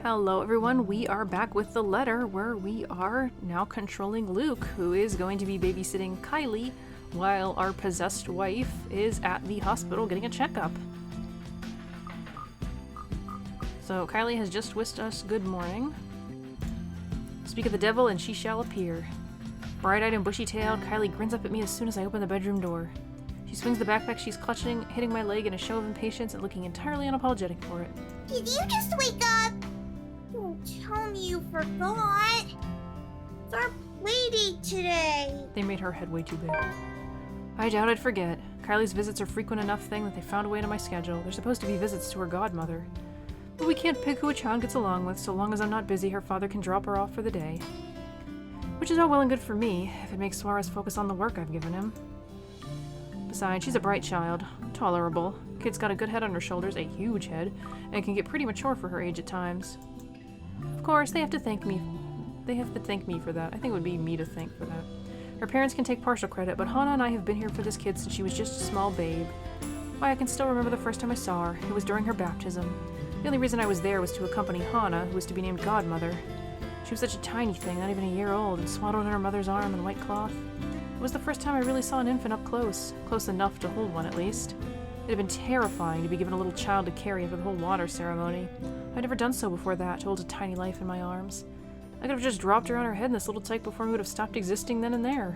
Hello everyone, we are back with the letter where we are now controlling Luke, who is going to be babysitting Kylie while our possessed wife is at the hospital getting a checkup. So Kylie has just wished us good morning. Speak of the devil and she shall appear. Bright-eyed and bushy-tailed, Kylie grins up at me as soon as I open the bedroom door. She swings the backpack she's clutching, hitting my leg in a show of impatience and looking entirely unapologetic for it. Did you just wake up? Don't tell me you forgot. It's our playdate today. They made her head way too big. I doubt I'd forget. Kylie's visits are frequent enough thing that they found a way into my schedule. They're supposed to be visits to her godmother. But we can't pick who a child gets along with, so long as I'm not busy, her father can drop her off for the day. Which is all well and good for me, if it makes Suarez focus on the work I've given him. Besides, she's a bright child. Tolerable. Kid's got a good head on her shoulders, a huge head, and can get pretty mature for her age at times. Of course, they have to thank me for that. I think it would be me to thank for that. Her parents can take partial credit, but Hana and I have been here for this kid since she was just a small babe. Why, I can still remember the first time I saw her. It was during her baptism. The only reason I was there was to accompany Hana, who was to be named godmother. She was such a tiny thing, not even a year old, and swaddled in her mother's arm in white cloth. It was the first time I really saw an infant up close. Close enough to hold one, at least. It had been terrifying to be given a little child to carry for the whole water ceremony. I'd never done so before that, to hold a tiny life in my arms. I could have just dropped her on her head in this little tyke before we would have stopped existing then and there.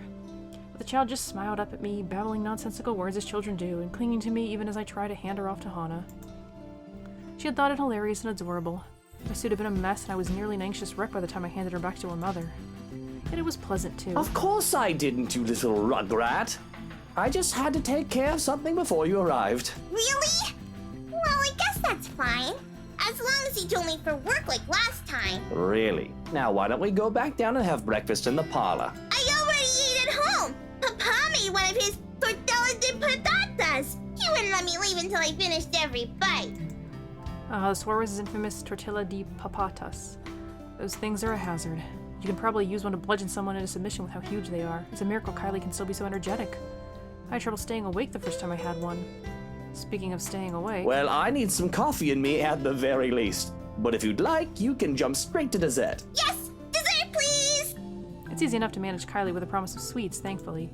But the child just smiled up at me, babbling nonsensical words as children do, and clinging to me even as I tried to hand her off to Hana. She had thought it hilarious and adorable. My suit had been a mess, and I was nearly an anxious wreck by the time I handed her back to her mother. Yet it was pleasant, too. Of course I didn't, you little rugrat. I just had to take care of something before you arrived. Really? Well, I guess that's fine. As long as you told me for work like last time. Really? Now why don't we go back down and have breakfast in the parlor? I already ate at home. Papa made one of his tortillas de patatas. He wouldn't let me leave until I finished every bite. Suarez's infamous tortilla de papatas. Those things are a hazard. You can probably use one to bludgeon someone into submission with how huge they are. It's a miracle Kylie can still be so energetic. I had trouble staying awake the first time I had one. Speaking of staying awake... Well, I need some coffee in me at the very least. But if you'd like, you can jump straight to dessert. Yes! Dessert, please! It's easy enough to manage Kylie with a promise of sweets, thankfully.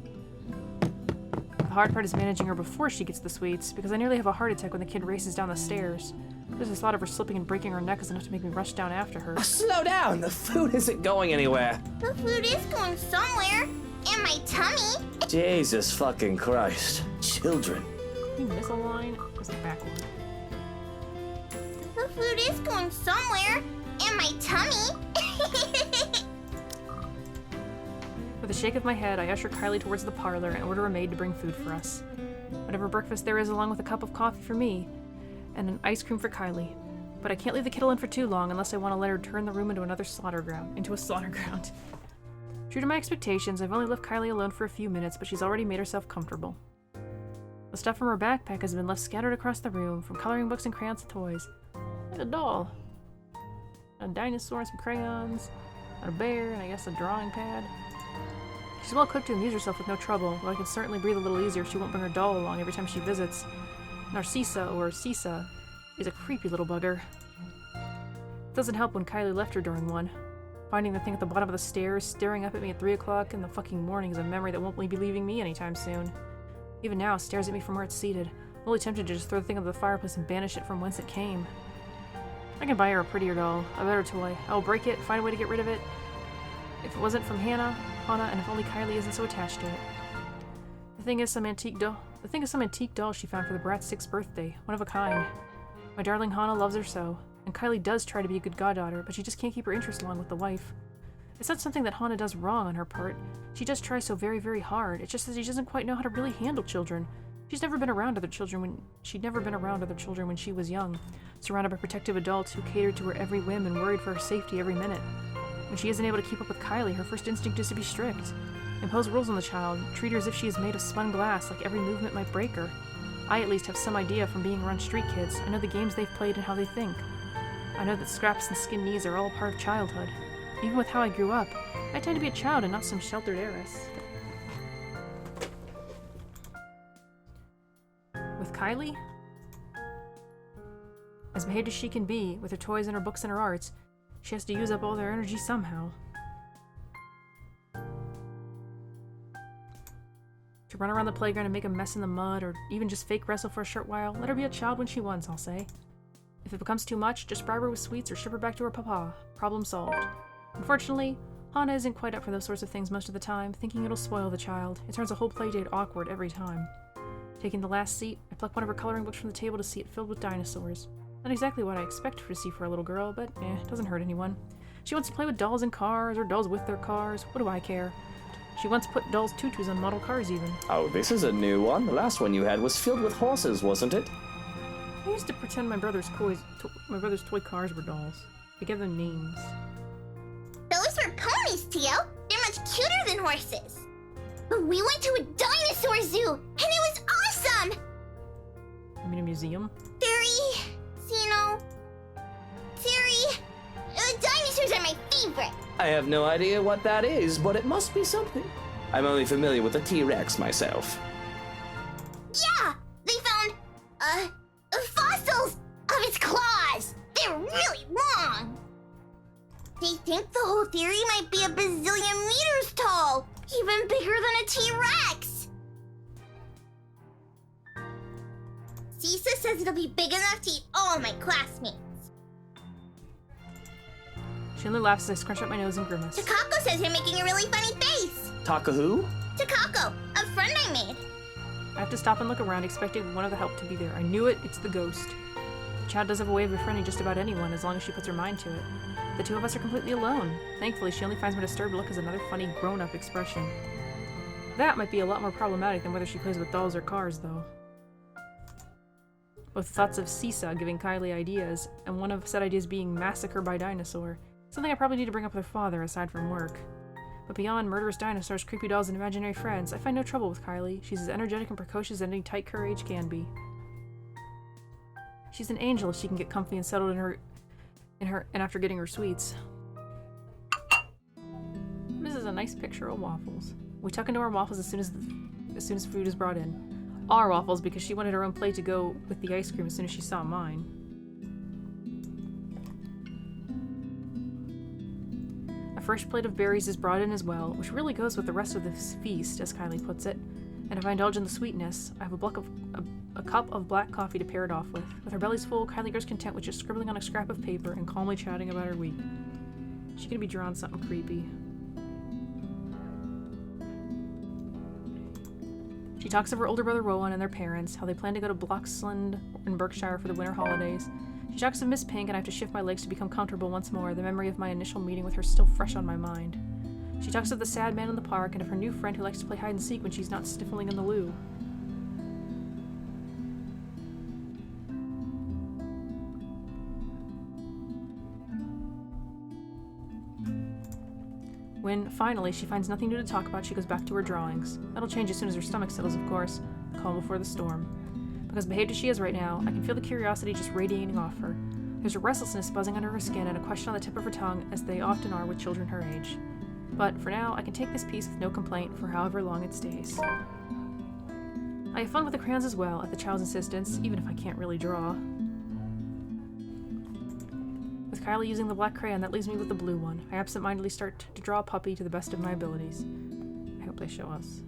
The hard part is managing her before she gets the sweets, because I nearly have a heart attack when the kid races down the stairs. Just the thought of her slipping and breaking her neck is enough to make me rush down after her. Slow down! The food isn't going anywhere. The food is going somewhere. In my tummy. Jesus fucking Christ. Children. Did you miss a line? Or was it backward? The food is going somewhere. In my tummy. With a shake of my head, I usher Kylie towards the parlor and order a maid to bring food for us. Whatever breakfast there is, along with a cup of coffee for me, and an ice cream for Kylie. But I can't leave the kettle in for too long unless I want to let her turn the room into a slaughter ground. True to my expectations, I've only left Kylie alone for a few minutes, but she's already made herself comfortable. The stuff from her backpack has been left scattered across the room, from coloring books and crayons to toys. Like a doll. A dinosaur and some crayons, and a bear, and I guess a drawing pad. She's well equipped to amuse herself with no trouble, though I can certainly breathe a little easier if she won't bring her doll along every time she visits. Narcissa, or Sisa, is a creepy little bugger. It doesn't help when Kylie left her during one. Finding the thing at the bottom of the stairs, staring up at me at 3 o'clock in the fucking morning is a memory that won't be leaving me anytime soon. Even now, it stares at me from where it's seated. I'm only tempted to just throw the thing into the fireplace and banish it from whence it came. I can buy her a prettier doll, a better toy. I will break it, find a way to get rid of it. If it wasn't from Hana, and if only Kylie isn't so attached to it. The thing is some antique doll she found for the brat's 6th birthday, one of a kind. My darling Hana loves her so, and Kylie does try to be a good goddaughter, but she just can't keep her interest along with the wife. It's not something that Hana does wrong on her part. She does try so very, very hard. It's just that she doesn't quite know how to really handle children. She'd never been around other children when she was young, surrounded by protective adults who catered to her every whim and worried for her safety every minute. When she isn't able to keep up with Kylie, her first instinct is to be strict. Impose rules on the child, treat her as if she is made of spun glass, like every movement might break her. I at least have some idea from being around street kids. I know the games they've played and how they think. I know that scraps and skinned knees are all part of childhood. Even with how I grew up, I tend to be a child and not some sheltered heiress. With Kylie? As behaved as she can be, with her toys and her books and her arts, she has to use up all their energy somehow. To run around the playground and make a mess in the mud, or even just fake wrestle for a short while, let her be a child when she wants, I'll say. If it becomes too much, just bribe her with sweets or ship her back to her papa. Problem solved. Unfortunately, Hana isn't quite up for those sorts of things most of the time, thinking it'll spoil the child. It turns a whole playdate awkward every time. Taking the last seat, I pluck one of her coloring books from the table to see it filled with dinosaurs. Not exactly what I expected to see for a little girl, but doesn't hurt anyone. She wants to play with dolls and cars, or dolls with their cars. What do I care? She once put dolls' tutus on model cars, even. Oh, this is a new one. The last one you had was filled with horses, wasn't it? I used to pretend my brother's toy cars were dolls. I gave them names. Those were ponies, Tio. They're much cuter than horses. But we went to a dinosaur zoo, and it was awesome! I mean a museum? Dinosaurs are my favorite. I have no idea what that is, but it must be something. I'm only familiar with the T-Rex myself. Yeah, they found, fossils of its claws. They're really long. They think the whole theory might be a bazillion meters tall, even bigger than a T-Rex. Sisa says it'll be big enough to eat all my classmates. She only laughs as I scrunch up my nose and grimace. Takako says you're making a really funny face. Taka who? Takako, a friend I made. I have to stop and look around, expecting one of the help to be there. I knew it, it's the ghost. The child does have a way of befriending just about anyone, as long as she puts her mind to it. The two of us are completely alone. Thankfully, she only finds my disturbed look as another funny, grown-up expression. That might be a lot more problematic than whether she plays with dolls or cars, though. Both thoughts of Sisa giving Kylie ideas, and one of said ideas being massacre by dinosaur. Something I probably need to bring up with her father, aside from work. But beyond murderous dinosaurs, creepy dolls, and imaginary friends, I find no trouble with Kylie. She's as energetic and precocious as any tight her age can be. She's an angel if she can get comfy and settled and after getting her sweets. This is a nice picture of waffles. We tuck into our waffles as soon as food is brought in. Our waffles, because she wanted her own plate to go with the ice cream as soon as she saw mine. A fresh plate of berries is brought in as well, which really goes with the rest of this feast, as Kylie puts it. And if I indulge in the sweetness, I have a cup of black coffee to pair it off with. With her bellies full, Kylie grows content with just scribbling on a scrap of paper and calmly chatting about her week. She's gonna be drawing something creepy. She talks of her older brother Rowan and their parents, how they plan to go to Bloxland in Berkshire for the winter holidays. She talks of Miss Pink, and I have to shift my legs to become comfortable once more, the memory of my initial meeting with her still fresh on my mind. She talks of the sad man in the park and of her new friend who likes to play hide and seek when she's not sniffling in the loo. When, finally, she finds nothing new to talk about, she goes back to her drawings. That'll change as soon as her stomach settles, of course. Calm before the storm. Because behaved as she is right now, I can feel the curiosity just radiating off her. There's a restlessness buzzing under her skin and a question on the tip of her tongue, as they often are with children her age. But, for now, I can take this piece with no complaint for however long it stays. I have fun with the crayons as well, at the child's insistence, even if I can't really draw. With Kylie using the black crayon, that leaves me with the blue one. I absentmindedly start to draw a puppy to the best of my abilities. I hope they show us.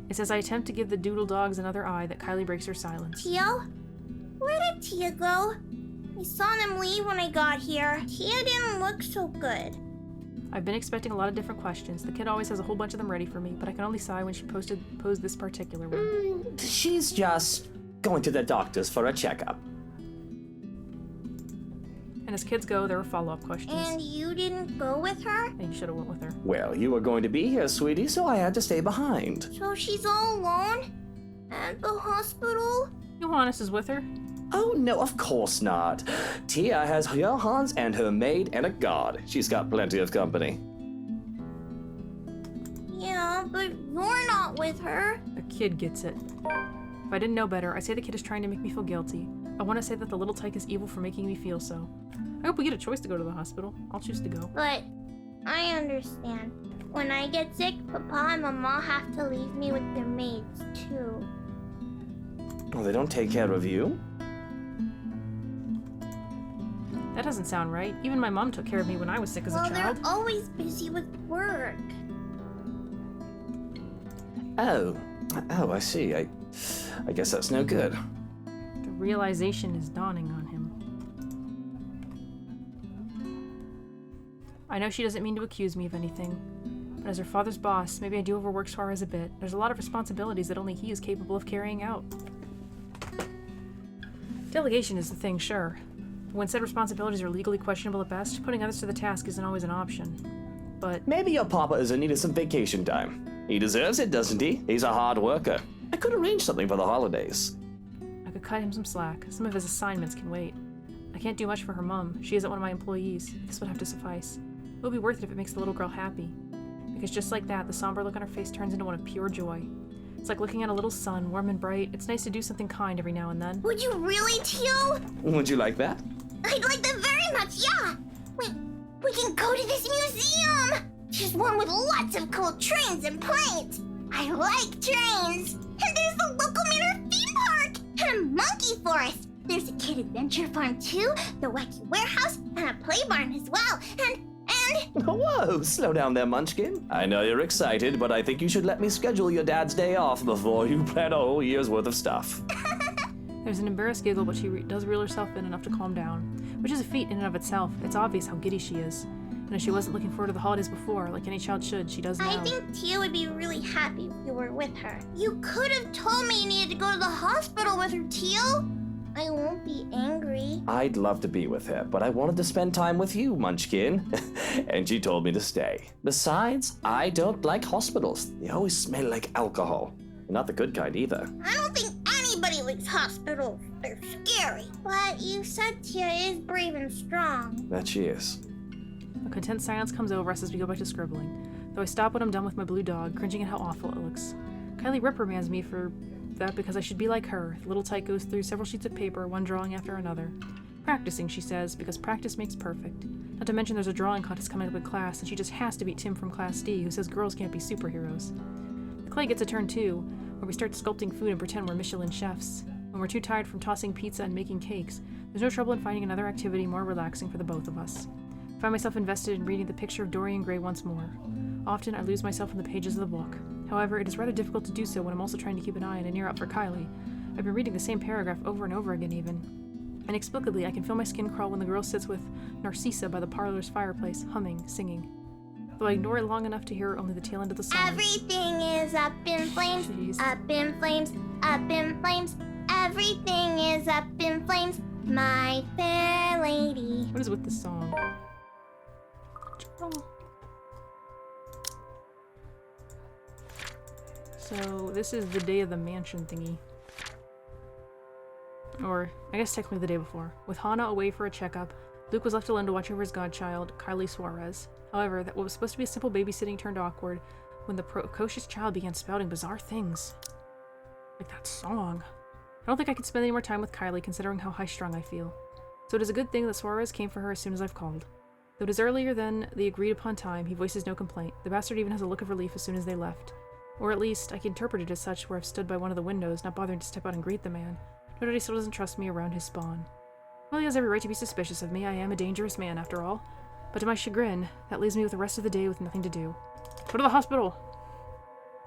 It's as I attempt to give the doodle dogs another eye that Kylie breaks her silence. Tio? Where did Tia go? I saw them leave when I got here. Tia didn't look so good. I've been expecting a lot of different questions. The kid always has a whole bunch of them ready for me, but I can only sigh when she posed this particular one. She's just going to the doctor's for a checkup. And as kids go, there are follow-up questions. And you didn't go with her? And you should have went with her. Well, you were going to be here, sweetie, so I had to stay behind. So she's all alone? At the hospital? Johannes is with her. Oh, no, of course not. Tia has Johannes and her maid and a guard. She's got plenty of company. Yeah, but you're not with her. The kid gets it. If I didn't know better, I say the kid is trying to make me feel guilty. I want to say that the little tyke is evil for making me feel so. I hope we get a choice to go to the hospital. I'll choose to go. But I understand. When I get sick, Papa and Mama have to leave me with their maids, too. Oh, they don't take care of you? That doesn't sound right. Even my mom took care of me when I was sick as a Well, child. they're always busy with work. Oh, I see. I guess that's no good. The realization is dawning on him. I know she doesn't mean to accuse me of anything, but as her father's boss, maybe I do overwork Suarez a bit. There's a lot of responsibilities that only he is capable of carrying out. Delegation is the thing, sure. But when said responsibilities are legally questionable at best, putting others to the task isn't always an option. But Maybe your papa is in need of some vacation time. He deserves it, doesn't he? He's a hard worker. I could arrange something for the holidays. I could cut him some slack. Some of his assignments can wait. I can't do much for her mom. She isn't one of my employees. This would have to suffice. It will be worth it if it makes the little girl happy. Because just like that, the somber look on her face turns into one of pure joy. It's like looking at a little sun, warm and bright. It's nice to do something kind every now and then. Would you really, Teal? Would you like that? I'd like that very much, yeah! We can go to this museum! There's one with lots of cool trains and planes! I like trains! And there's the local Manor theme park! And a monkey forest! There's a kid adventure farm too, the wacky warehouse, and a play barn as well, and... Whoa, slow down there, Munchkin. I know you're excited, but I think you should let me schedule your dad's day off before you plan a whole year's worth of stuff. There's an embarrassed giggle, but she does reel herself in enough to calm down, which is a feat in and of itself. It's obvious how giddy she is. And if she wasn't looking forward to the holidays before, like any child should, she does now. I think Tia would be really happy if you were with her. You could have told me you needed to go to the hospital with her, Teal. I won't be angry. I'd love to be with her, but I wanted to spend time with you, Munchkin. And she told me to stay. Besides, I don't like hospitals. They always smell like alcohol. Not the good kind either. I don't think anybody likes hospitals. They're scary. But you said Tia is brave and strong. That she is. A content silence comes over us as we go back to scribbling, though I stop when I'm done with my blue dog, cringing at how awful it looks. Kylie reprimands me for that because I should be like her. The little tyke goes through several sheets of paper, one drawing after another. Practicing, she says, because practice makes perfect. Not to mention there's a drawing contest coming up in class, and she just has to beat Tim from Class D, who says girls can't be superheroes. The clay gets a turn too, where we start sculpting food and pretend we're Michelin chefs. When we're too tired from tossing pizza and making cakes, there's no trouble in finding another activity more relaxing for the both of us. I find myself invested in reading the picture of Dorian Gray once more. Often I lose myself in the pages of the book. However, it is rather difficult to do so when I'm also trying to keep an eye and an ear out for Kylie. I've been reading the same paragraph over and over again even. Inexplicably, I can feel my skin crawl when the girl sits with Narcissa by the parlor's fireplace, humming, singing. Though I ignore it long enough to hear only the tail end of the song. Everything is up in flames, Jeez. up in flames, up in flames. Everything is up in flames, my fair lady. What is with this song? So, this is the day of the mansion thingy. Or, I guess technically the day before. With Hana away for a checkup, Luke was left alone to watch over his godchild, Kylie Suarez. However, that what was supposed to be a simple babysitting turned awkward when the precocious child began spouting bizarre things. Like that song. I don't think I could spend any more time with Kylie considering how high-strung I feel. So it is a good thing that Suarez came for her as soon as I've called. Though it is earlier than the agreed-upon time, he voices no complaint. The bastard even has a look of relief as soon as they left. Or at least, I can interpret it as such where I've stood by one of the windows, not bothering to step out and greet the man. No doubt he still doesn't trust me around his spawn. Well, he has every right to be suspicious of me. I am a dangerous man, after all. But to my chagrin, that leaves me with the rest of the day with nothing to do. Go to the hospital!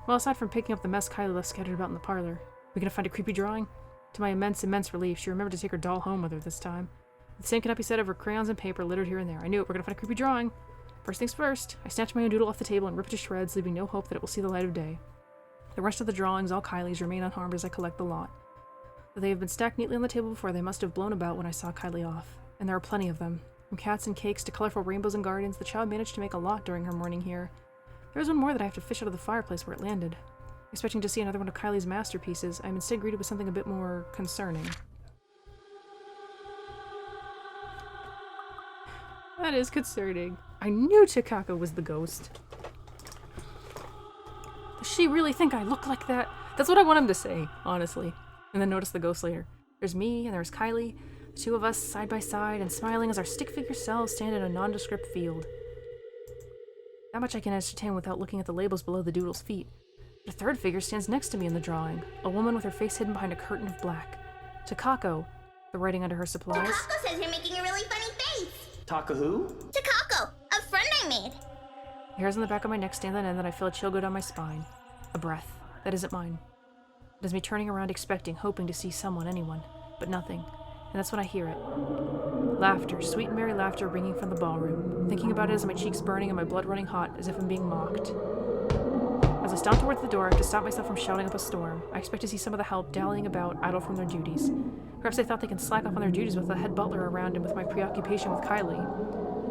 Well, aside from picking up the mess Kylie left scattered about in the parlor, we gonna find a creepy drawing? To my immense relief, she remembered to take her doll home with her this time. The same cannot be said of her crayons and paper littered here and there. I knew it. We're gonna find a creepy drawing. First things first, I snatch my own doodle off the table and rip it to shreds, leaving no hope that it will see the light of day. The rest of the drawings, all Kylie's, remain unharmed as I collect the lot. Though they have been stacked neatly on the table before, they must have blown about when I saw Kylie off. And there are plenty of them. From cats and cakes to colorful rainbows and gardens, the child managed to make a lot during her morning here. There is one more that I have to fish out of the fireplace where it landed. Expecting to see another one of Kylie's masterpieces, I am instead greeted with something a bit more concerning. That is concerning. I knew Chikako was the ghost. Does she really think I look like that? That's what I want him to say, honestly. And then notice the ghost later. There's me, and there's Kylie, the two of us side by side, and smiling as our stick figure selves stand in a nondescript field. That much I can ascertain without looking at the labels below the doodle's feet. But a third figure stands next to me in the drawing, a woman with her face hidden behind a curtain of black. Chikako, the writing under her supplies. Chikako says you're making a really funny face. Taka who? Takako, a friend I made. The hairs on the back of my neck stand on end, and I feel a chill go down my spine. A breath. That isn't mine. It is me turning around, expecting, hoping to see someone, anyone. But nothing. And that's when I hear it. Laughter, sweet and merry laughter ringing from the ballroom. Thinking about it as my cheeks burning and my blood running hot, as if I'm being mocked. As I stomp towards the door, to stop myself from shouting up a storm, I expect to see some of the help dallying about, idle from their duties. Perhaps they thought they can slack off on their duties with the head butler around and with my preoccupation with Kylie.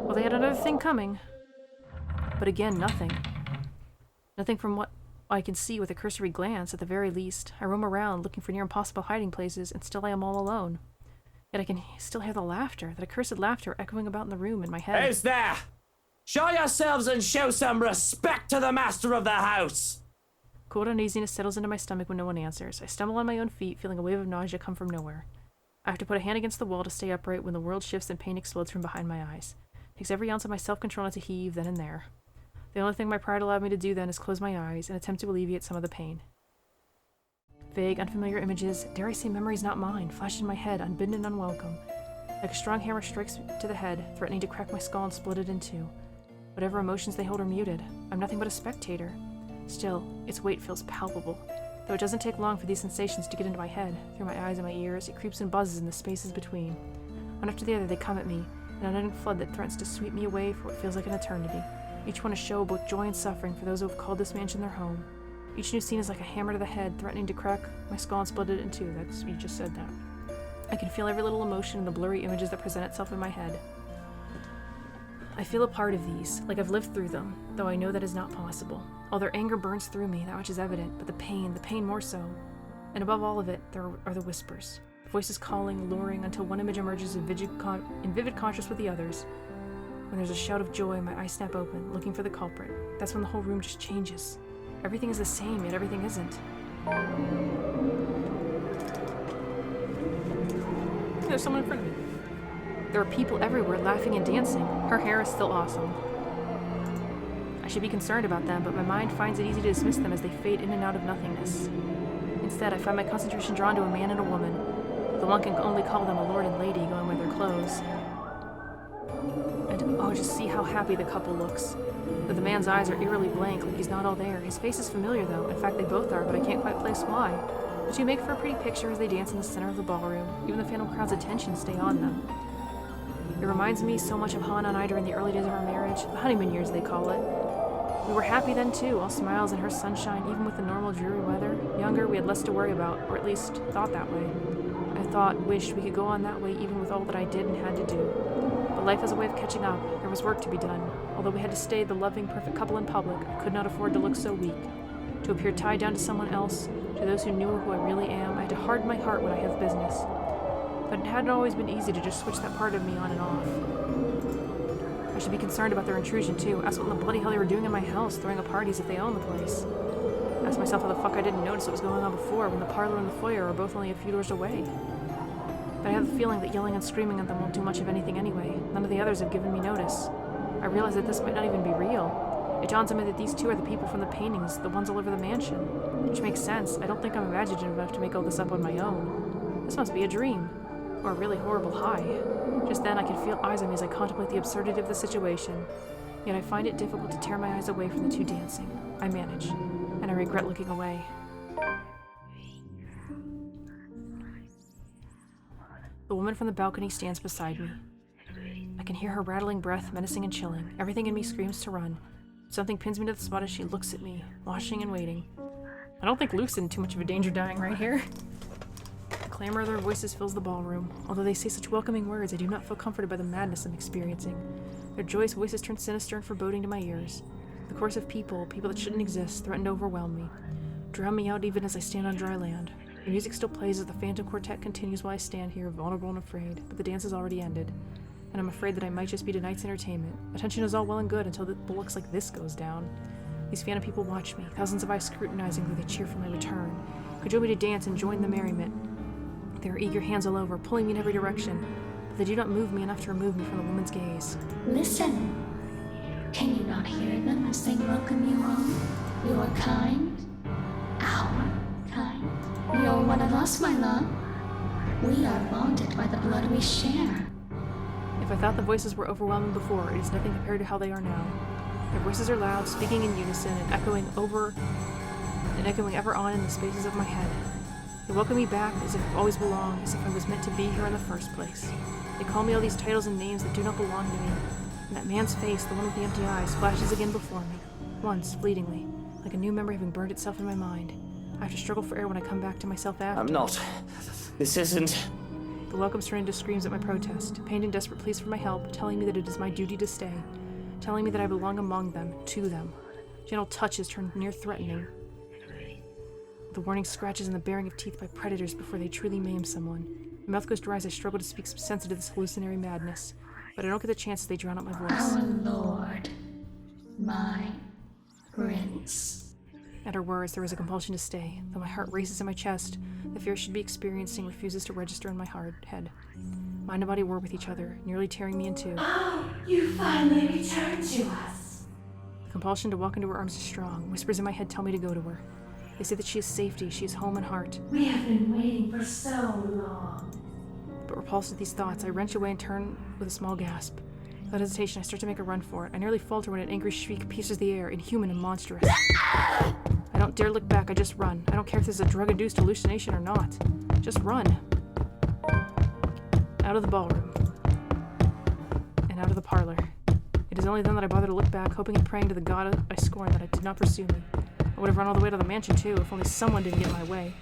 Well, they had another thing coming. But again, nothing. Nothing from what I can see with a cursory glance, at the very least. I roam around, looking for near impossible hiding places, and still I am all alone. Yet I can still hear the laughter, that accursed laughter echoing about in the room in my head. Who's there? Show yourselves and show some respect to the master of the house! Cold uneasiness settles into my stomach when no one answers. I stumble on my own feet, feeling a wave of nausea come from nowhere. I have to put a hand against the wall to stay upright when the world shifts and pain explodes from behind my eyes. It takes every ounce of my self-control not to heave then and there. The only thing my pride allowed me to do then is close my eyes and attempt to alleviate some of the pain. Vague, unfamiliar images, dare I say memories not mine, flash in my head, unbidden and unwelcome. Like a strong hammer strikes me to the head, threatening to crack my skull and split it in two. Whatever emotions they hold are muted. I'm nothing but a spectator. Still, its weight feels palpable. Though it doesn't take long for these sensations to get into my head, through my eyes and my ears, it creeps and buzzes in the spaces between. One after the other they come at me, an unending flood that threatens to sweep me away for what feels like an eternity. Each one a show of both joy and suffering for those who have called this mansion their home. Each new scene is like a hammer to the head, threatening to crack my skull and split it in two. You just said that. I can feel every little emotion in the blurry images that present itself in my head. I feel a part of these, like I've lived through them, though I know that is not possible. All their anger burns through me, that much is evident, but the pain more so. And above all of it, there are the whispers. Voices calling, luring, until one image emerges in vivid contrast with the others. When there's a shout of joy, my eyes snap open, looking for the culprit. That's when the whole room just changes. Everything is the same, yet everything isn't. There's someone in front of me. There are people everywhere laughing and dancing. Her hair is still awesome. I should be concerned about them, but my mind finds it easy to dismiss them as they fade in and out of nothingness. Instead, I find my concentration drawn to a man and a woman. The one can only call them a lord and lady, going by their clothes. And oh, just see how happy the couple looks. Though the man's eyes are eerily blank, like he's not all there. His face is familiar, though. In fact, they both are, but I can't quite place why. The two make for a pretty picture as they dance in the center of the ballroom. Even the phantom crowd's attention stay on them. It reminds me so much of Hana and I during the early days of our marriage, the honeymoon years they call it. We were happy then too, all smiles and her sunshine, even with the normal dreary weather. Younger, we had less to worry about, or at least thought that way. I wished we could go on that way even with all that I did and had to do. But life has a way of catching up. There was work to be done. Although we had to stay the loving, perfect couple in public, I could not afford to look so weak. To appear tied down to someone else, to those who knew who I really am, I had to harden my heart when I have business. But it hadn't always been easy to just switch that part of me on and off. I should be concerned about their intrusion too. Ask what in the bloody hell they were doing in my house, throwing a party as if they own the place. Ask myself how the fuck I didn't notice what was going on before, when the parlor and the foyer are both only a few doors away. But I have the feeling that yelling and screaming at them won't do much of anything anyway. None of the others have given me notice. I realize that this might not even be real. It dawns on me that these two are the people from the paintings, the ones all over the mansion. Which makes sense. I don't think I'm imaginative enough to make all this up on my own. This must be a dream. Or a really horrible high. Just then I can feel eyes on me as I contemplate the absurdity of the situation. Yet I find it difficult to tear my eyes away from the two dancing. I manage. And I regret looking away. The woman from the balcony stands beside me. I can hear her rattling breath, menacing and chilling. Everything in me screams to run. Something pins me to the spot as she looks at me, watching and waiting. I don't think Luke's in too much of a danger dying right here. The clamor of their voices fills the ballroom. Although they say such welcoming words, I do not feel comforted by the madness I'm experiencing. Their joyous voices turn sinister and foreboding to my ears. The chorus of people that shouldn't exist, threaten to overwhelm me. Drown me out even as I stand on dry land. The music still plays as the Phantom Quartet continues while I stand here, vulnerable and afraid, but the dance has already ended, and I'm afraid that I might just be tonight's entertainment. Attention is all well and good until the bullocks like this goes down. These Phantom people watch me, thousands of eyes scrutinizing though they cheer for my return, cajole me to dance and join the merriment. There are eager hands all over, pulling me in every direction, but they do not move me enough to remove me from the woman's gaze. Listen. Can you not hear them as they welcome you home? Your kind. Our kind. You're one of us, my love. We are bonded by the blood we share. If If I thought the voices were overwhelming before, it is nothing compared to how they are now. Their voices are loud, speaking in unison, and echoing ever on in the spaces of my head. They welcome me back as if I've always belonged, as if I was meant to be here in the first place. They call me all these titles and names that do not belong to me. And that man's face, the one with the empty eyes, flashes again before me. Once, fleetingly, like a new memory having burned itself in my mind. I have to struggle for air when I come back to myself after. I'm not. This isn't. The welcomes turn into screams at my protest, pained and desperate pleas for my help, telling me that it is my duty to stay, telling me that I belong among them, to them. Gentle touches turn near threatening. The warning scratches and the baring of teeth by predators before they truly maim someone. My mouth goes dry as I struggle to speak some sense into this hallucinatory madness, but I don't get the chance as they drown out my voice. Our Lord, my Prince. At her words, there is a compulsion to stay. Though my heart races in my chest, the fear I should be experiencing refuses to register in my head. Mind and body war with each other, nearly tearing me in two. Oh, you finally returned to us. The compulsion to walk into her arms is strong. Whispers in my head tell me to go to her. They say that she is safety, she is home and heart. We have been waiting for so long. But repulsed at these thoughts, I wrench away and turn with a small gasp. Without hesitation, I start to make a run for it. I nearly falter when an angry shriek pierces the air, inhuman and monstrous. I don't dare look back, I just run. I don't care if this is a drug-induced hallucination or not. Just run. Out of the ballroom. And out of the parlor. It is only then that I bother to look back, hoping and praying to the God I scorn that it did not pursue me. I would have run all the way to the mansion too, if only someone didn't get in my way.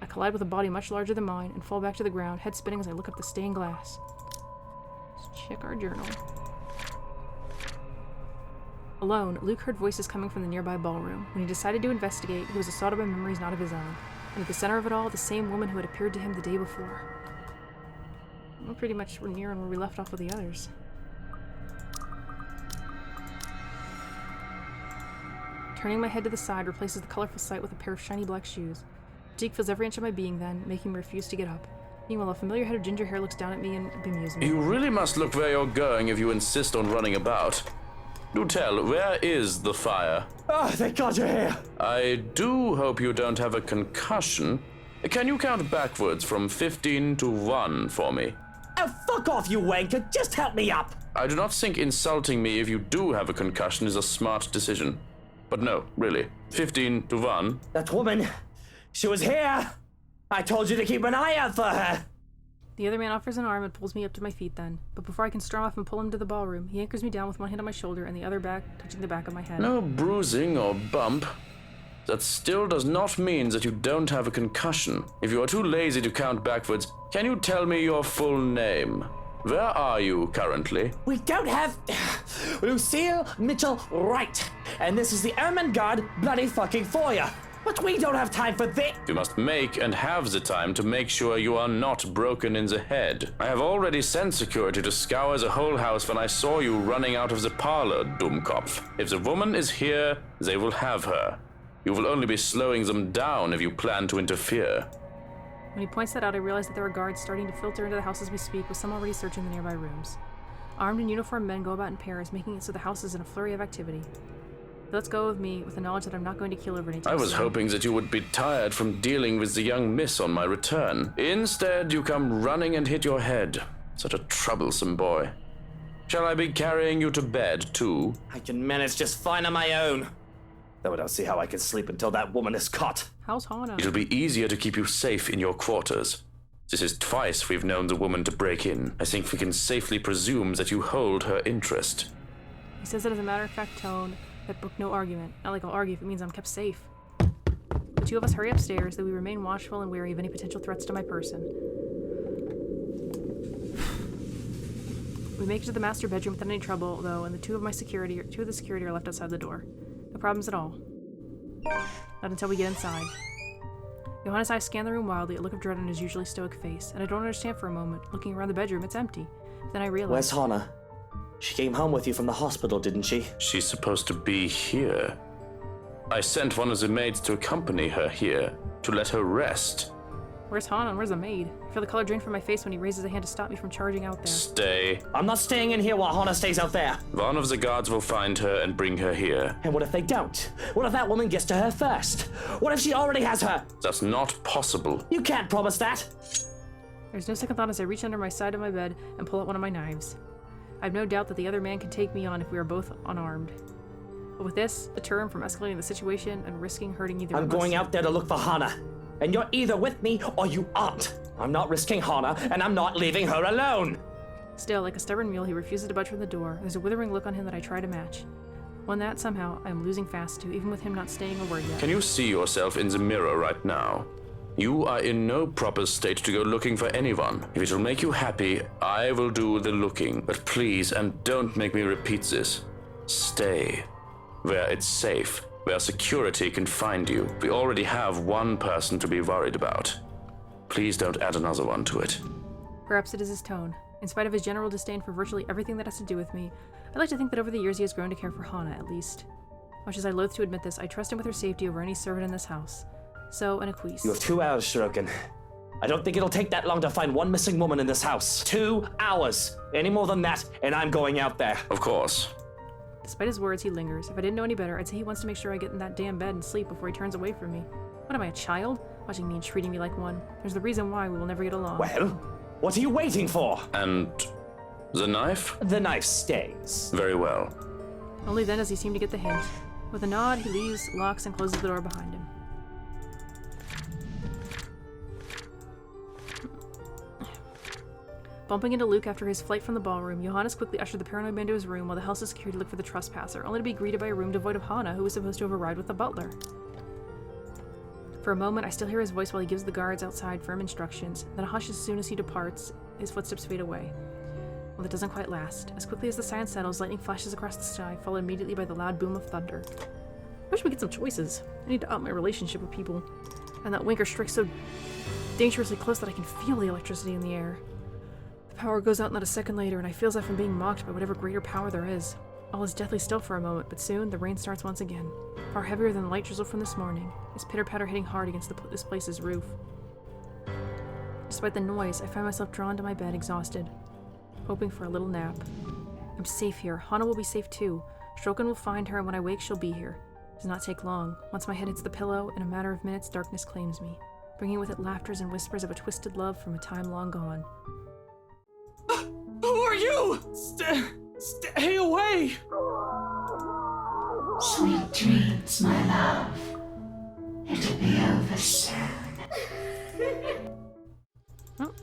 I collide with a body much larger than mine and fall back to the ground, head spinning as I look up the stained glass. Let's check our journal. Alone, Luke heard voices coming from the nearby ballroom. When he decided to investigate, he was assaulted by memories not of his own. And at the center of it all, the same woman who had appeared to him the day before. Well, pretty much we're near where we left off with the others. Turning my head to the side replaces the colorful sight with a pair of shiny black shoes. Fatigue fills every inch of my being then, making me refuse to get up. Meanwhile, a familiar head of ginger hair looks down at me and bemuses me. You really must look where you're going if you insist on running about. Do tell, where is the fire? Oh, thank God you're here. I do hope you don't have a concussion. Can you count backwards from 15 to 1 for me? Oh, fuck off, you wanker. Just help me up. I do not think insulting me if you do have a concussion is a smart decision. But no, really. 15 to 1. That woman, she was here. I told you to keep an eye out for her. The other man offers an arm and pulls me up to my feet then. But before I can storm off and pull him to the ballroom, he anchors me down with one hand on my shoulder and the other back touching the back of my head. No bruising or bump. That still does not mean that you don't have a concussion. If you are too lazy to count backwards, can you tell me your full name? Where are you currently? We don't have Lucille Mitchell Wright, and this is the Ermengarde bloody fucking foyer. But we don't have time for this. You must make and have the time to make sure you are not broken in the head. I have already sent security to scour the whole house when I saw you running out of the parlor, Dummkopf. If the woman is here, they will have her. You will only be slowing them down if you plan to interfere. When he points that out, I realize that there are guards starting to filter into the house as we speak, with some already searching the nearby rooms. Armed and uniformed men go about in pairs, making it so the house is in a flurry of activity. They let's go with me with the knowledge that I'm not going to kill over anytime I was soon. hoping that you would be tired from dealing with the young miss on my return. Instead, you come running and hit your head. Such a troublesome boy. Shall I be carrying you to bed, too? I can manage just fine on my own. Though I don't see how I can sleep until that woman is caught. How's Hana? It'll be easier to keep you safe in your quarters. This is twice we've known the woman to break in. I think we can safely presume that you hold her interest. He says it as a matter-of-fact tone that brook no argument. Not like I'll argue if it means I'm kept safe. The two of us hurry upstairs, though we remain watchful and wary of any potential threats to my person. We make it to the master bedroom without any trouble, though, and two of the security are left outside the door. No problems at all. Not until we get inside. Johanna's eyes scan the room wildly, a look of dread on his usually stoic face, and I don't understand for a moment. Looking around the bedroom, it's empty. Then I realize... Where's Hana? She came home with you from the hospital, didn't she? She's supposed to be here. I sent one of the maids to accompany her here, to let her rest. Where's Hana and where's the maid? I feel the color drain from my face when he raises a hand to stop me from charging out there. Stay. I'm not staying in here while Hana stays out there. One of the guards will find her and bring her here. And what if they don't? What if that woman gets to her first? What if she already has her? That's not possible. You can't promise that. There's no second thought as I reach under my side of my bed and pull out one of my knives. I have no doubt that the other man can take me on if we are both unarmed. But with this, a turn from escalating the situation and risking hurting either I'm of us. going out there to look for Hana. And you're either with me or you aren't. I'm not risking Hana, and I'm not leaving her alone. Still, like a stubborn mule, he refuses to budge from the door. There's a withering look on him that I try to match. One that, somehow, I am losing fast to, even with him not saying a word yet. Can you see yourself in the mirror right now? You are in no proper state to go looking for anyone. If it will make you happy, I will do the looking. But please, and don't make me repeat this, stay where it's safe, where security can find you. We already have one person to be worried about. Please don't add another one to it. Perhaps it is his tone. In spite of his general disdain for virtually everything that has to do with me, I'd like to think that over the years he has grown to care for Hana, at least. Much as I loathe to admit this, I trust him with her safety over any servant in this house. So, an acquiesce. You have 2 hours, Shirokin. I don't think it'll take that long to find one missing woman in this house. 2 hours. Any more than that, and I'm going out there. Of course. Despite his words, he lingers. If I didn't know any better, I'd say he wants to make sure I get in that damn bed and sleep before he turns away from me. What am I, a child? Watching me and treating me like one. There's the reason why we will never get along. Well, what are you waiting for? And the knife? The knife stays. Very well. Only then does he seem to get the hint. With a nod, he leaves, locks, and closes the door behind him. Bumping into Luke after his flight from the ballroom, Johannes quickly ushered the paranoid man to his room while the house's security looked for the trespasser, only to be greeted by a room devoid of Hana, who was supposed to have arrived with the butler. For a moment, I still hear his voice while he gives the guards outside firm instructions, then a hush as soon as he departs, his footsteps fade away. Well, that doesn't quite last. As quickly as the silence settles, lightning flashes across the sky, followed immediately by the loud boom of thunder. I wish we get some choices. I need to up my relationship with people. And that winker strikes so dangerously close that I can feel the electricity in the air. The power goes out not a second later, and I feel as if I'm being mocked by whatever greater power there is. All is deathly still for a moment, but soon the rain starts once again, far heavier than the light drizzle from this morning, its pitter-patter hitting hard against this place's roof. Despite the noise, I find myself drawn to my bed, exhausted, hoping for a little nap. I'm safe here. Hana will be safe too. Stroken will find her, and when I wake, she'll be here. It does not take long. Once my head hits the pillow, in a matter of minutes, darkness claims me, bringing with it laughters and whispers of a twisted love from a time long gone. Who are you? Stay away! Sweet dreams, my love. It'll be over soon. Oh.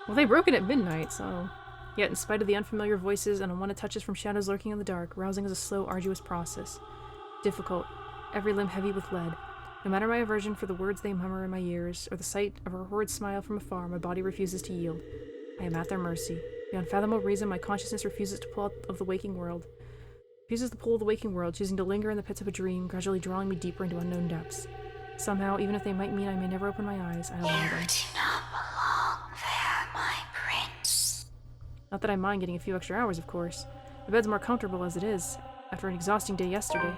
Well, they broke it at midnight, so... Yet, in spite of the unfamiliar voices and unwanted touches from shadows lurking in the dark, rousing is a slow, arduous process. Difficult, every limb heavy with lead. No matter my aversion for the words they murmur in my ears, or the sight of her horrid smile from afar, my body refuses to yield. I am at their mercy. Beyond fathomable reason, my consciousness refuses to pull out of the waking world. Refuses the pull of the waking world, choosing to linger in the pits of a dream, gradually drawing me deeper into unknown depths. Somehow, even if they might mean I may never open my eyes, I allow them. You do not belong there, my prince. Not that I mind getting a few extra hours, of course. The bed's more comfortable as it is. After an exhausting day yesterday,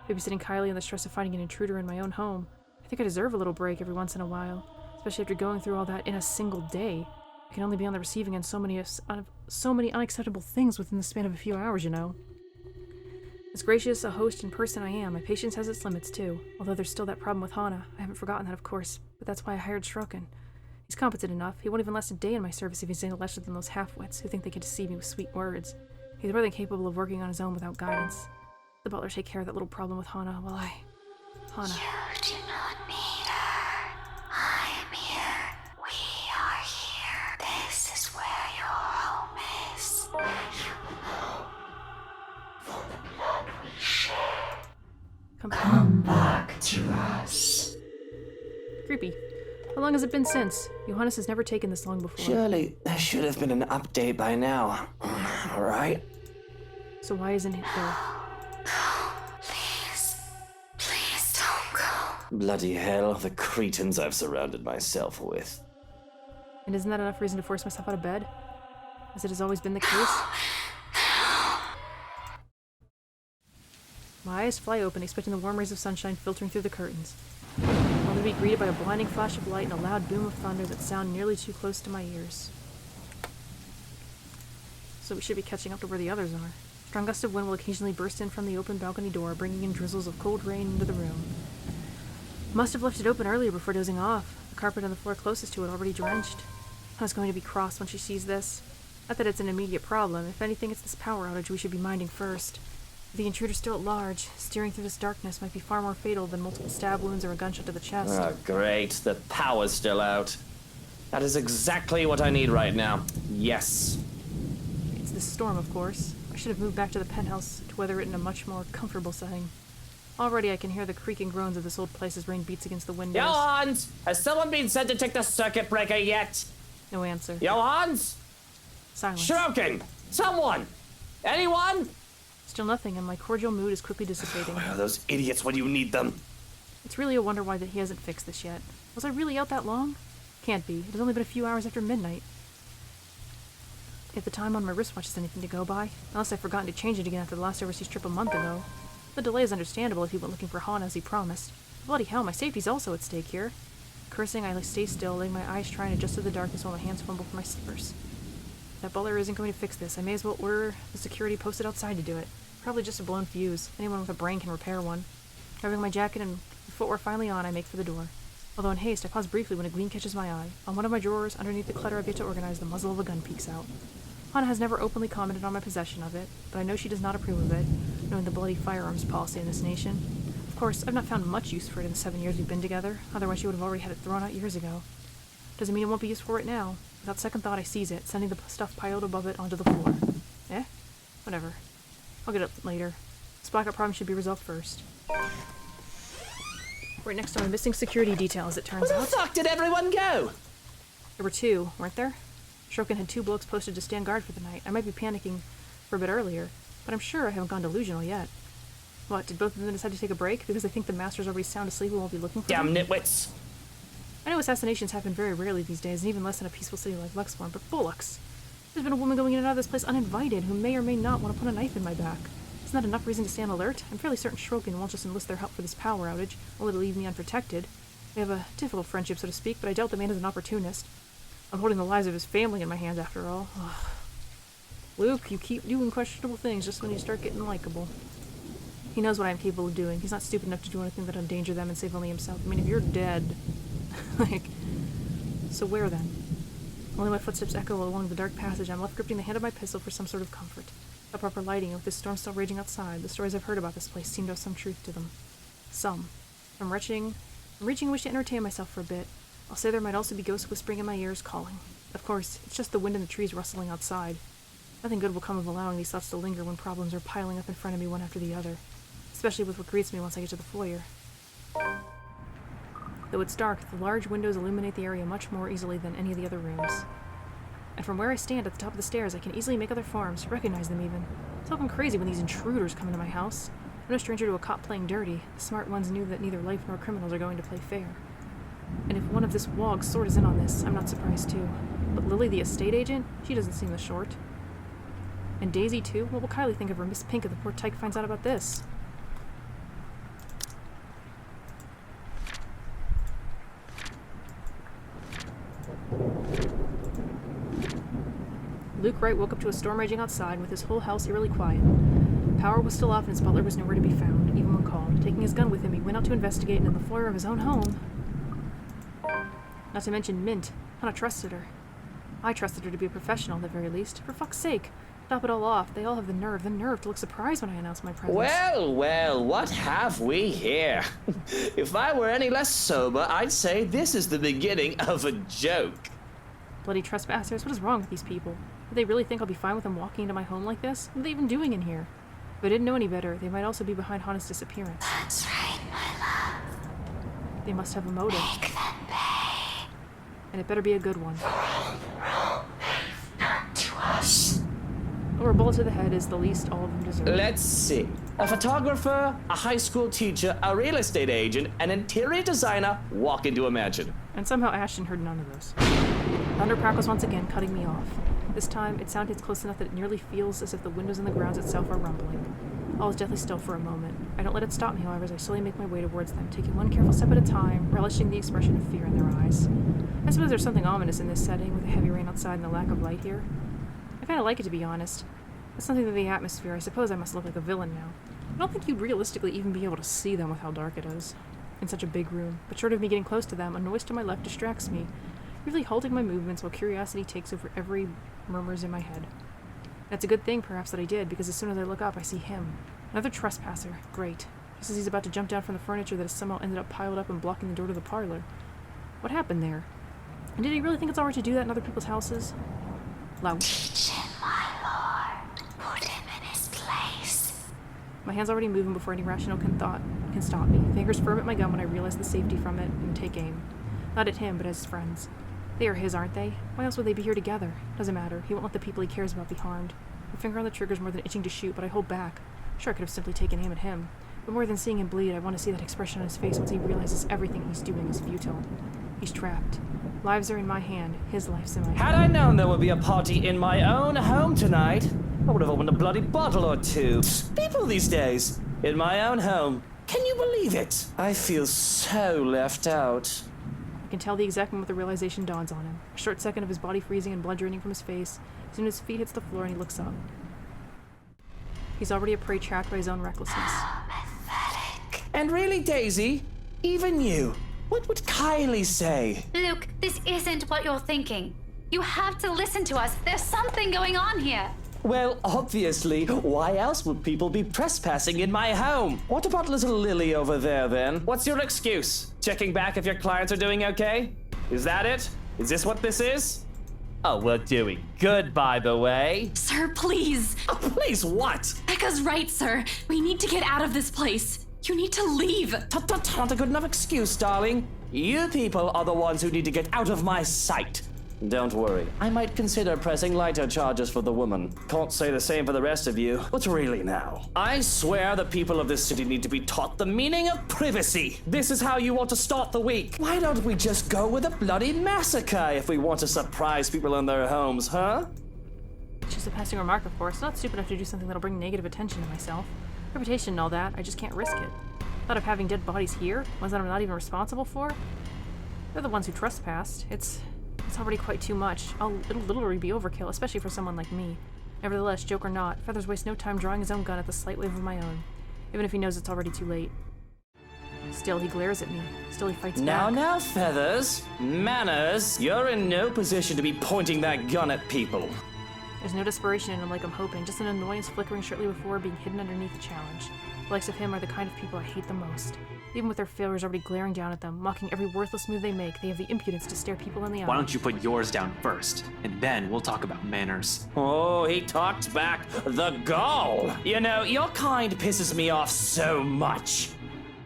babysitting Kylie and the stress of finding an intruder in my own home, I think I deserve a little break every once in a while, especially after going through all that in a single day. I can only be on the receiving end so many unacceptable things within the span of a few hours, you know. As gracious a host and person I am, my patience has its limits too. Although there's still that problem with Hana. I haven't forgotten that, of course, but that's why I hired Stroken. He's competent enough. He won't even last a day in my service if he's any lesser than those half-wits who think they can deceive me with sweet words. He's more than capable of working on his own without guidance. The butler take care of that little problem with Hana while Hana. You do not need her. I am here. We are here. This is where your home is. Where you belong. For the blood we share. Come back to us. Creepy. How long has it been since? Johannes has never taken this long before. Surely there should have been an update by now. All right? So why isn't it there? Please don't go. Bloody hell, the cretins I've surrounded myself with. And isn't that enough reason to force myself out of bed? As it has always been the case? My eyes fly open, expecting the warm rays of sunshine filtering through the curtains, only to be greeted by a blinding flash of light and a loud boom of thunder that sound nearly too close to my ears. So we should be catching up to where the others are. Strong gusts of wind will occasionally burst in from the open balcony door, bringing in drizzles of cold rain into the room. Must have left it open earlier before dozing off. The carpet on the floor closest to it already drenched. Hannah's going to be cross when she sees this. Not that it's an immediate problem. If anything, it's this power outage we should be minding first. The intruder still at large, steering through this darkness might be far more fatal than multiple stab wounds or a gunshot to the chest. Oh, great. The power's still out. That is exactly what I need right now. Yes. It's the storm, of course. I should have moved back to the penthouse to weather it in a much more comfortable setting. Already I can hear the creaking groans of this old place as rain beats against the windows. Johans! Has someone been sent to check the circuit breaker yet? No answer. Johans? Silence. Shrokin! Someone! Anyone? Still nothing, and my cordial mood is quickly dissipating. Where are those idiots when you need them? It's really a wonder why that he hasn't fixed this yet. Was I really out that long? Can't be. It has only been a few hours after midnight. If the time on my wristwatch is anything to go by, unless I've forgotten to change it again after the last overseas trip a month ago. The delay is understandable if he went looking for Han as he promised. Bloody hell, my safety's also at stake here. Cursing, I stay still, letting my eyes try and adjust to the darkness while my hands fumble for my slippers. If that butler isn't going to fix this, I may as well order the security posted outside to do it. Probably just a blown fuse. Anyone with a brain can repair one. Grabbing my jacket and footwear finally on, I make for the door. Although in haste, I pause briefly when a gleam catches my eye. On one of my drawers, underneath the clutter I've yet to organize, the muzzle of a gun peeks out. Hana has never openly commented on my possession of it, but I know she does not approve of it, knowing the bloody firearms policy in this nation. Of course, I've not found much use for it in the 7 years we've been together, otherwise she would have already had it thrown out years ago. Doesn't mean it won't be used for it now. Without second thought, I seize it, sending the stuff piled above it onto the floor. Eh? Whatever. I'll get up later. This blackout problem should be resolved first. Right next to my missing security detail, as it turns Where out. the fuck did everyone go? There were two, weren't there? Shrokin had 2 blokes posted to stand guard for the night. I might be panicking for a bit earlier, but I'm sure I haven't gone delusional yet. What, did both of them decide to take a break because they think the master's already sound asleep and won't be looking for Damn them? nitwits. I know assassinations happen very rarely these days, and even less in a peaceful city like Luxmore, but bullocks! There's been a woman going in and out of this place uninvited who may or may not want to put a knife in my back. Isn't that enough reason to stand alert? I'm fairly certain Shrokin won't just enlist their help for this power outage, only to leave me unprotected. We have a difficult friendship, so to speak, but I doubt the man is an opportunist. I'm holding the lives of his family in my hands, after all. Ugh. Luke, you keep doing questionable things just when you start getting likable. He knows what I'm capable of doing. He's not stupid enough to do anything that endanger them and save only himself. I mean, if you're dead... like... So where then? Only my footsteps echo along the dark passage. I'm left gripping the hand of my pistol for some sort of comfort. A proper lighting, and with this storm still raging outside, the stories I've heard about this place seem to have some truth to them. Some. I'm reaching a wish to entertain myself for a bit. I'll say there might also be ghosts whispering in my ears, calling. Of course, it's just the wind and the trees rustling outside. Nothing good will come of allowing these thoughts to linger when problems are piling up in front of me one after the other. Especially with what greets me once I get to the foyer. Though it's dark, the large windows illuminate the area much more easily than any of the other rooms. And from where I stand at the top of the stairs, I can easily make other forms, recognize them even. It's often crazy when these intruders come into my house. I'm no stranger to a cop playing dirty. The smart ones knew that neither life nor criminals are going to play fair. And if one of this Wog's sort is in on this, I'm not surprised too. But Lily, the estate agent, she doesn't seem the short. And Daisy too? What will Kylie think of her Miss Pink if the poor tyke finds out about this? Luke Wright woke up to a storm raging outside, with his whole house eerily quiet. Power was still off and his butler was nowhere to be found, even when called. Taking his gun with him, he went out to investigate, and in the foyer of his own home... Not to mention Mint. Hannah trusted her. I trusted her to be a professional, at the very least. For fuck's sake. Top it all off, they all have the nerve to look surprised when I announce my presence. Well, well, what have we here? If I were any less sober, I'd say this is the beginning of a joke. Bloody trespassers, what is wrong with these people? Do they really think I'll be fine with them walking into my home like this? What are they even doing in here? If I didn't know any better, they might also be behind Hana's disappearance. That's right, my love. They must have a motive. Make them pay. And it better be a good one. Roll they've done to us. Or a bullet to the head is the least all of them deserve. Let's see. A photographer, a high school teacher, a real estate agent, an interior designer walk into a mansion. And somehow Ashton heard none of those. Thunder crackles once again, cutting me off. This time, its sound hits close enough that it nearly feels as if the windows and the grounds itself are rumbling. All is deathly still for a moment. I don't let it stop me, however, as I slowly make my way towards them, taking one careful step at a time, relishing the expression of fear in their eyes. I suppose there's something ominous in this setting, with the heavy rain outside and the lack of light here. I kinda like it, to be honest. That's something to the atmosphere. I suppose I must look like a villain now. I don't think you'd realistically even be able to see them with how dark it is. in such a big room, but short of me getting close to them, a noise to my left distracts me, really halting my movements while curiosity takes over every murmurs in my head. That's a good thing, perhaps, that I did, because as soon as I look up, I see him. Another trespasser. Great. Just as he's about to jump down from the furniture that has somehow ended up piled up and blocking the door to the parlor. What happened there? And did he really think it's alright to do that in other people's houses? Loud. Teach him, my lord. Put him in his place. My hand's already moving before any rational can stop me. Fingers firm at my gun when I realize the safety from it and take aim. Not at him, but at his friends. They are his, aren't they? Why else would they be here together? Doesn't matter. He won't let the people he cares about be harmed. My finger on the trigger's more than itching to shoot, but I hold back. Sure, I could have simply taken aim at him. But more than seeing him bleed, I want to see that expression on his face once he realizes everything he's doing is futile. He's trapped. Lives are in my hand. His life's in my hand. Had I known there would be a party in my own home tonight, I would have opened a bloody bottle or two. People these days, in my own home. Can you believe it? I feel so left out. I can tell the exact moment the realization dawns on him. A short second of his body freezing and blood draining from his face. As soon as his feet hits the floor and he looks up. He's already a prey trapped by his own recklessness. Pathetic. And really, Daisy, even you, what would Kylie say? Luke, this isn't what you're thinking. You have to listen to us. There's something going on here. Well, obviously, why else would people be trespassing in my home? What about little Lily over there, then? What's your excuse? Checking back if your clients are doing okay? Is that it? Is this what this is? Oh, we're doing good, by the way. Sir, please. Oh, please, what? Becca's right, sir. We need to get out of this place. You need to leave. Not a good enough excuse, darling. You people are the ones who need to get out of my sight. Don't worry, I might consider pressing lighter charges for the woman. Can't say the same for the rest of you, but really now. I swear the people of this city need to be taught the meaning of privacy. This is how you want to start the week. Why don't we just go with a bloody massacre if we want to surprise people in their homes, huh? It's just a passing remark, of course. Not stupid enough to do something that'll bring negative attention to myself. Reputation and all that, I just can't risk it. Thought of having dead bodies here, ones that I'm not even responsible for? They're the ones who trespassed. It's already quite too much. It'll literally be overkill, especially for someone like me. Nevertheless, joke or not, Feathers wastes no time drawing his own gun at the slight wave of my own, even if he knows it's already too late. Still, he glares at me. Still, he fights back. Now, Feathers. Manners. You're in no position to be pointing that gun at people. There's no desperation in him like I'm hoping, just an annoyance flickering shortly before being hidden underneath the challenge. The likes of him are the kind of people I hate the most. Even with their failures already glaring down at them, mocking every worthless move they make, they have the impudence to stare people in the eye. Why don't you put yours down first, and then we'll talk about manners. Oh, he talks back. The gall! You know, your kind pisses me off so much.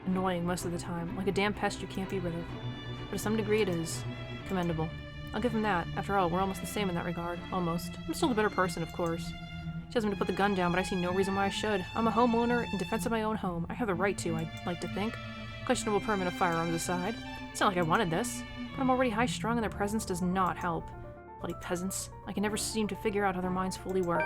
Annoying most of the time, like a damn pest you can't be rid of. But to some degree it is. Commendable. I'll give him that. After all, we're almost the same in that regard. Almost. I'm still the better person, of course. She tells me to put the gun down, but I see no reason why I should. I'm a homeowner in defense of my own home. I have the right to, I'd like to think. Questionable permit of firearms aside. It's not like I wanted this, but I'm already high-strung and their presence does not help. Bloody peasants. I can never seem to figure out how their minds fully work.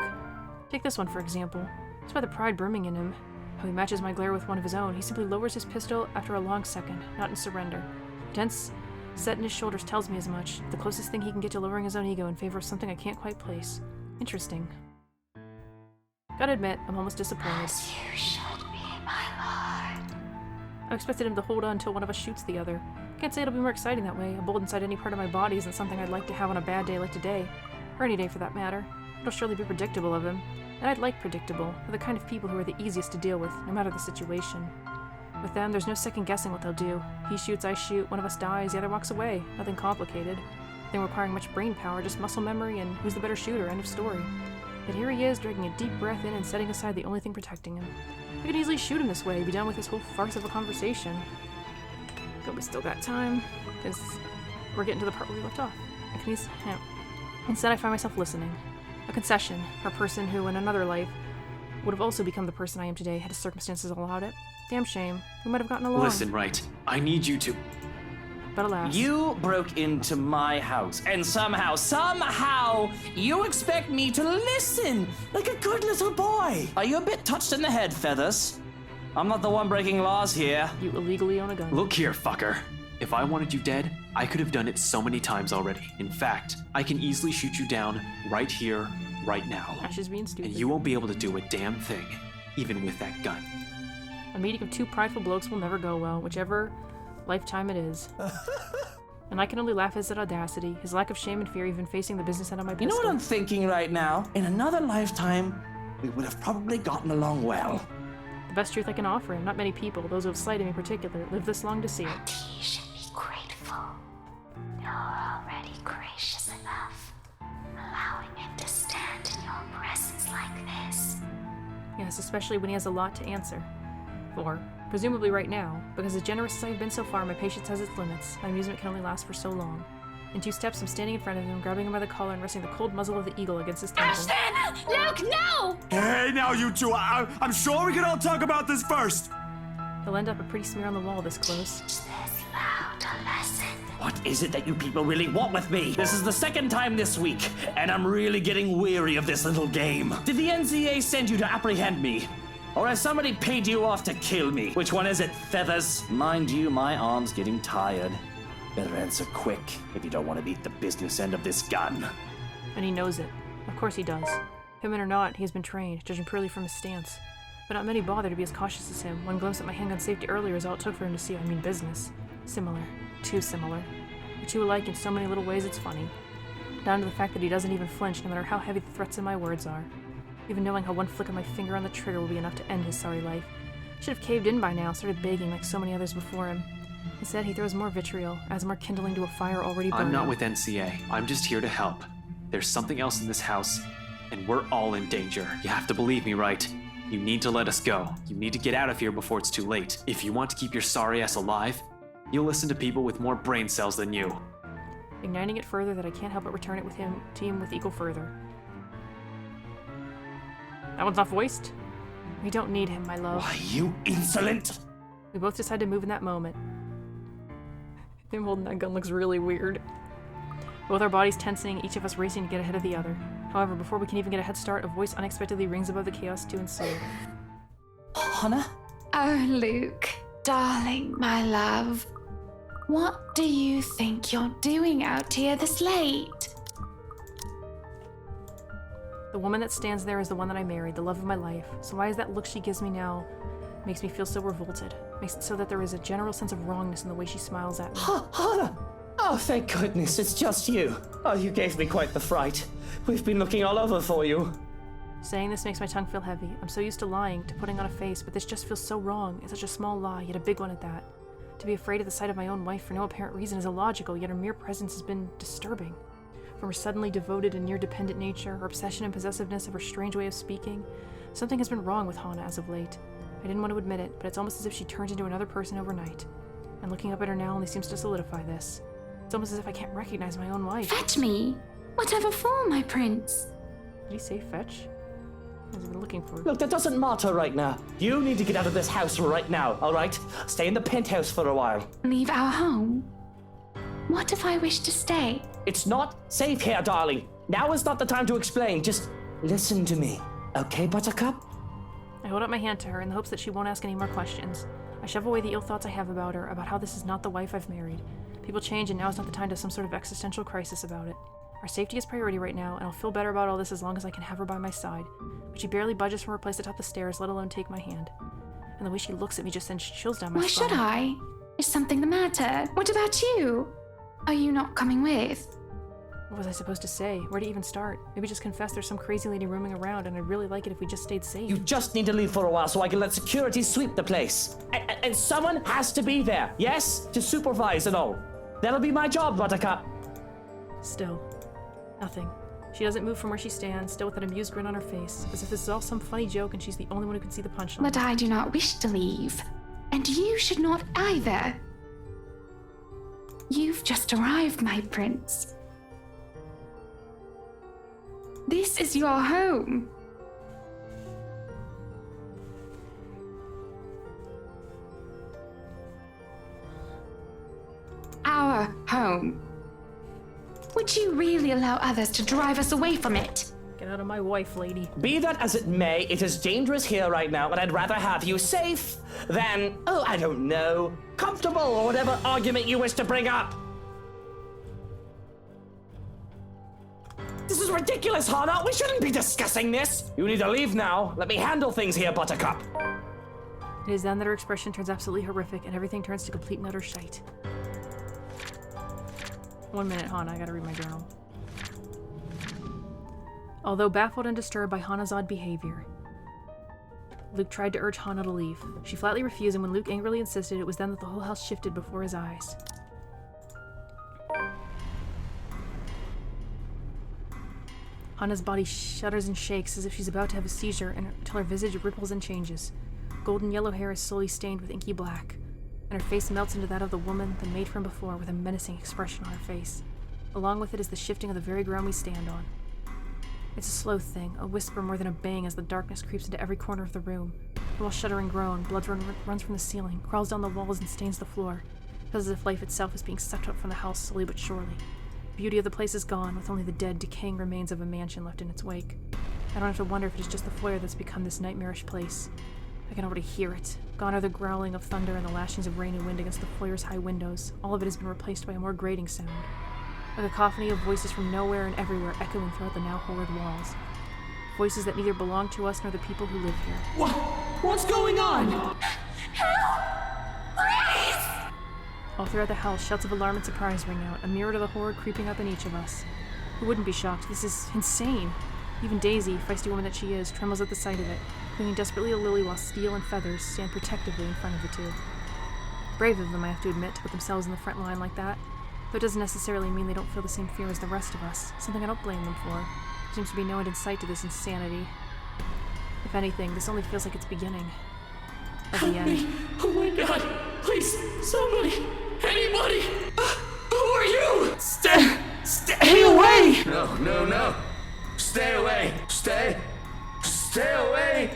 Take this one, for example. Despite the pride brimming in him, how he matches my glare with one of his own, he simply lowers his pistol after a long second, not in surrender. The tense set in his shoulders tells me as much. The closest thing he can get to lowering his own ego in favor of something I can't quite place. Interesting. Gotta admit, I'm almost disappointed. As you should be, my lord. I expected him to hold on until one of us shoots the other. Can't say it'll be more exciting that way. A bullet inside any part of my body isn't something I'd like to have on a bad day like today. Or any day for that matter. It'll surely be predictable of him. And I'd like predictable. They're the kind of people who are the easiest to deal with, no matter the situation. With them, there's no second guessing what they'll do. He shoots, I shoot, one of us dies, the other walks away. Nothing complicated. Nothing requiring much brain power, just muscle memory and who's the better shooter, end of story. Yet here he is, dragging a deep breath in and setting aside the only thing protecting him. I could easily shoot him this way, be done with this whole farce of a conversation. But we still got time, because we're getting to the part where we left off. Instead, I find myself listening. A concession, for a person who, in another life, would have also become the person I am today had the circumstances allowed it. Damn shame. We might have gotten along. Listen, right. I need you to... But alas. You broke into my house, and somehow, you expect me to listen like a good little boy. Are you a bit touched in the head, Feathers? I'm not the one breaking laws here. You illegally own a gun. Look here, fucker. If I wanted you dead, I could have done it so many times already. In fact, I can easily shoot you down right here, right now. Ashes being stupid. And you won't be able to do a damn thing, even with that gun. A meeting of two prideful blokes will never go well. Whichever Lifetime it is. And I can only laugh at his audacity, his lack of shame and fear even facing the business end of my You pistol. know what I'm thinking right now? In another lifetime, we would have probably gotten along well. The best truth I can offer him. Not many people, those who have slighted me in particular, live this long to see it. And he should be grateful. You're already gracious enough, allowing him to stand in your presence like this. Yes, especially when he has a lot to answer for. Presumably right now, because as generous as I've been so far, my patience has its limits. My amusement can only last for so long. In 2 steps, I'm standing in front of him, grabbing him by the collar and resting the cold muzzle of the eagle against his temple. Ashton! Luke, no! Hey, now you two, I'm sure we can all talk about this first. He'll end up a pretty smear on the wall this close. Teach this loud a lesson. What is it that you people really want with me? This is the 2nd time this week, and I'm really getting weary of this little game. Did the NCA send you to apprehend me? Or has somebody paid you off to kill me? Which one is it, Feathers? Mind you, my arm's getting tired. Better answer quick if you don't want to beat the business end of this gun. And he knows it. Of course he does. Human or not, he has been trained, judging purely from his stance. But not many bother to be as cautious as him. One glimpse at my handgun safety earlier is all it took for him to see I mean business. Similar. Too similar. We're too alike in so many little ways it's funny. Down to the fact that he doesn't even flinch no matter how heavy the threats in my words are. Even knowing how one flick of my finger on the trigger will be enough to end his sorry life. Should have caved in by now, started begging like so many others before him. Instead, he throws more vitriol, adds more kindling to a fire already burning. I'm not with NCA. I'm just here to help. There's something else in this house, and we're all in danger. You have to believe me, right? You need to let us go. You need to get out of here before it's too late. If you want to keep your sorry ass alive, you'll listen to people with more brain cells than you. Igniting it further that I can't help but return it with him to him with equal fervor. That one's not voiced? We don't need him, my love. Why, you insolent! We both decide to move in that moment. Him holding that gun looks really weird. Both our bodies tensing, each of us racing to get ahead of the other. However, before we can even get a head start, a voice unexpectedly rings above the chaos to ensue. Hannah? Oh, Luke, darling, my love. What do you think you're doing out here this late? The woman that stands there is the one that I married, the love of my life. So why is that look she gives me now makes me feel so revolted? Makes it so that there is a general sense of wrongness in the way she smiles at me. Hannah! Oh, thank goodness, it's just you. Oh, you gave me quite the fright. We've been looking all over for you. Saying this makes my tongue feel heavy. I'm so used to lying, to putting on a face, but this just feels so wrong. It's such a small lie, yet a big one at that. To be afraid at the sight of my own wife for no apparent reason is illogical, yet her mere presence has been disturbing. From her suddenly devoted and near-dependent nature, her obsession and possessiveness of her strange way of speaking, something has been wrong with Hannah as of late. I didn't want to admit it, but it's almost as if she turns into another person overnight. And looking up at her now only seems to solidify this. It's almost as if I can't recognize my own wife. Fetch me! Whatever for, my prince? Did he say fetch? What has he been looking for? Look, that doesn't matter right now. You need to get out of this house right now, alright? Stay in the penthouse for a while. Leave our home? What if I wish to stay? It's not safe here, darling. Now is not the time to explain. Just listen to me. Okay, Buttercup? I hold up my hand to her in the hopes that she won't ask any more questions. I shove away the ill thoughts I have about her, about how this is not the wife I've married. People change and now is not the time to have some sort of existential crisis about it. Our safety is priority right now, and I'll feel better about all this as long as I can have her by my side. But she barely budges from her place atop the stairs, let alone take my hand. And the way she looks at me just sends chills down my Why spine. should I? Is something the matter? What about you? Are you not coming with? What was I supposed to say? Where to even start? Maybe just confess there's some crazy lady roaming around, and I'd really like it if we just stayed safe. You just need to leave for a while so I can let security sweep the place. And someone has to be there, yes? To supervise and all. That'll be my job, Buttercup. Still. Nothing. She doesn't move from where she stands, still with that amused grin on her face, as if this is all some funny joke and she's the only one who can see the punchline. But I do not wish to leave. And you should not either. You've just arrived, my prince. This is your home. Our home. Would you really allow others to drive us away from it? Get out of my wife, lady. Be that as it may, it is dangerous here right now, and I'd rather have you safe than, oh, I don't know, comfortable or whatever argument you wish to bring up. This is ridiculous, Hannah. We shouldn't be discussing this. You need to leave now. Let me handle things here, Buttercup. It is then that her expression turns absolutely horrific, and everything turns to complete and utter shite. 1 minute, Hana, I gotta read my journal. Although baffled and disturbed by Hana's odd behavior, Luke tried to urge Hana to leave. She flatly refused, and when Luke angrily insisted, it was then that the whole house shifted before his eyes. Hana's body shudders and shakes as if she's about to have a seizure until her visage ripples and changes. Golden yellow hair is slowly stained with inky black, and her face melts into that of the woman, the maid from before, with a menacing expression on her face. Along with it is the shifting of the very ground we stand on. It's a slow thing, a whisper more than a bang as the darkness creeps into every corner of the room. While shuddering groan, blood runs from the ceiling, crawls down the walls and stains the floor. It feels as if life itself is being sucked up from the house slowly but surely. The beauty of the place is gone, with only the dead, decaying remains of a mansion left in its wake. I don't have to wonder if it is just the foyer that's become this nightmarish place. I can already hear it. Gone are the growling of thunder and the lashings of rain and wind against the foyer's high windows. All of it has been replaced by a more grating sound. A cacophony of voices from nowhere and everywhere echoing throughout the now horrid walls. Voices that neither belong to us nor the people who live here. What's going on? All throughout the house, shouts of alarm and surprise ring out, a mirror to the horror creeping up in each of us. Who wouldn't be shocked? This is insane. Even Daisy, feisty woman that she is, trembles at the sight of it, clinging desperately to Lily while Steel and Feathers stand protectively in front of the two. Brave of them, I have to admit, to put themselves in the front line like that. Though it doesn't necessarily mean they don't feel the same fear as the rest of us, something I don't blame them for. There seems to be no end in sight to this insanity. If anything, this only feels like it's beginning. Of the end. Oh my god! Please, somebody! Anybody! Who are you? Stay away! No. Stay away! Stay away!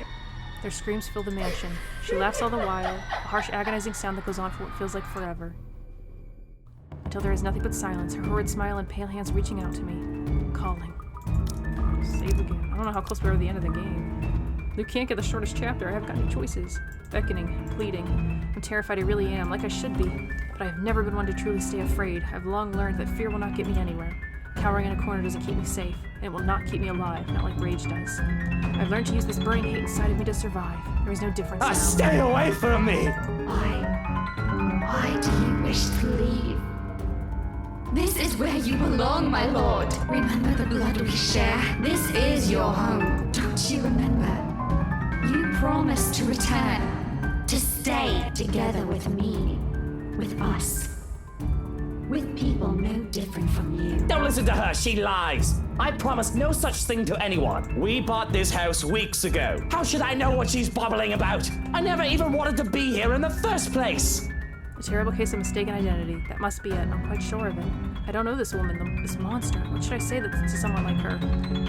Their screams fill the mansion. She laughs all the while, a harsh, agonizing sound that goes on for what feels like forever. Until there is nothing but silence, her horrid smile and pale hands reaching out to me, calling. Save again. I don't know how close we are to the end of the game. Luke can't get the shortest chapter. I haven't got any choices. Beckoning, pleading. I'm terrified, I really am, like I should be. But I have never been one to truly stay afraid. I've long learned that fear will not get me anywhere. Cowering in a corner doesn't keep me safe, and it will not keep me alive, not like rage does. I've learned to use this burning hate inside of me to survive. There is no difference now. Stay away from me! Why do you wish to leave? This is where you belong, my lord. Remember the blood we share. This is your home. Don't you remember? You promised to return, to stay together with me, with us, with people no different from you. Don't listen to her, she lies. I promised no such thing to anyone. We bought this house weeks ago. How should I know what she's babbling about? I never even wanted to be here in the first place. A terrible case of mistaken identity. That must be it. I'm quite sure of it. I don't know this woman, this monster. What should I say to someone like her?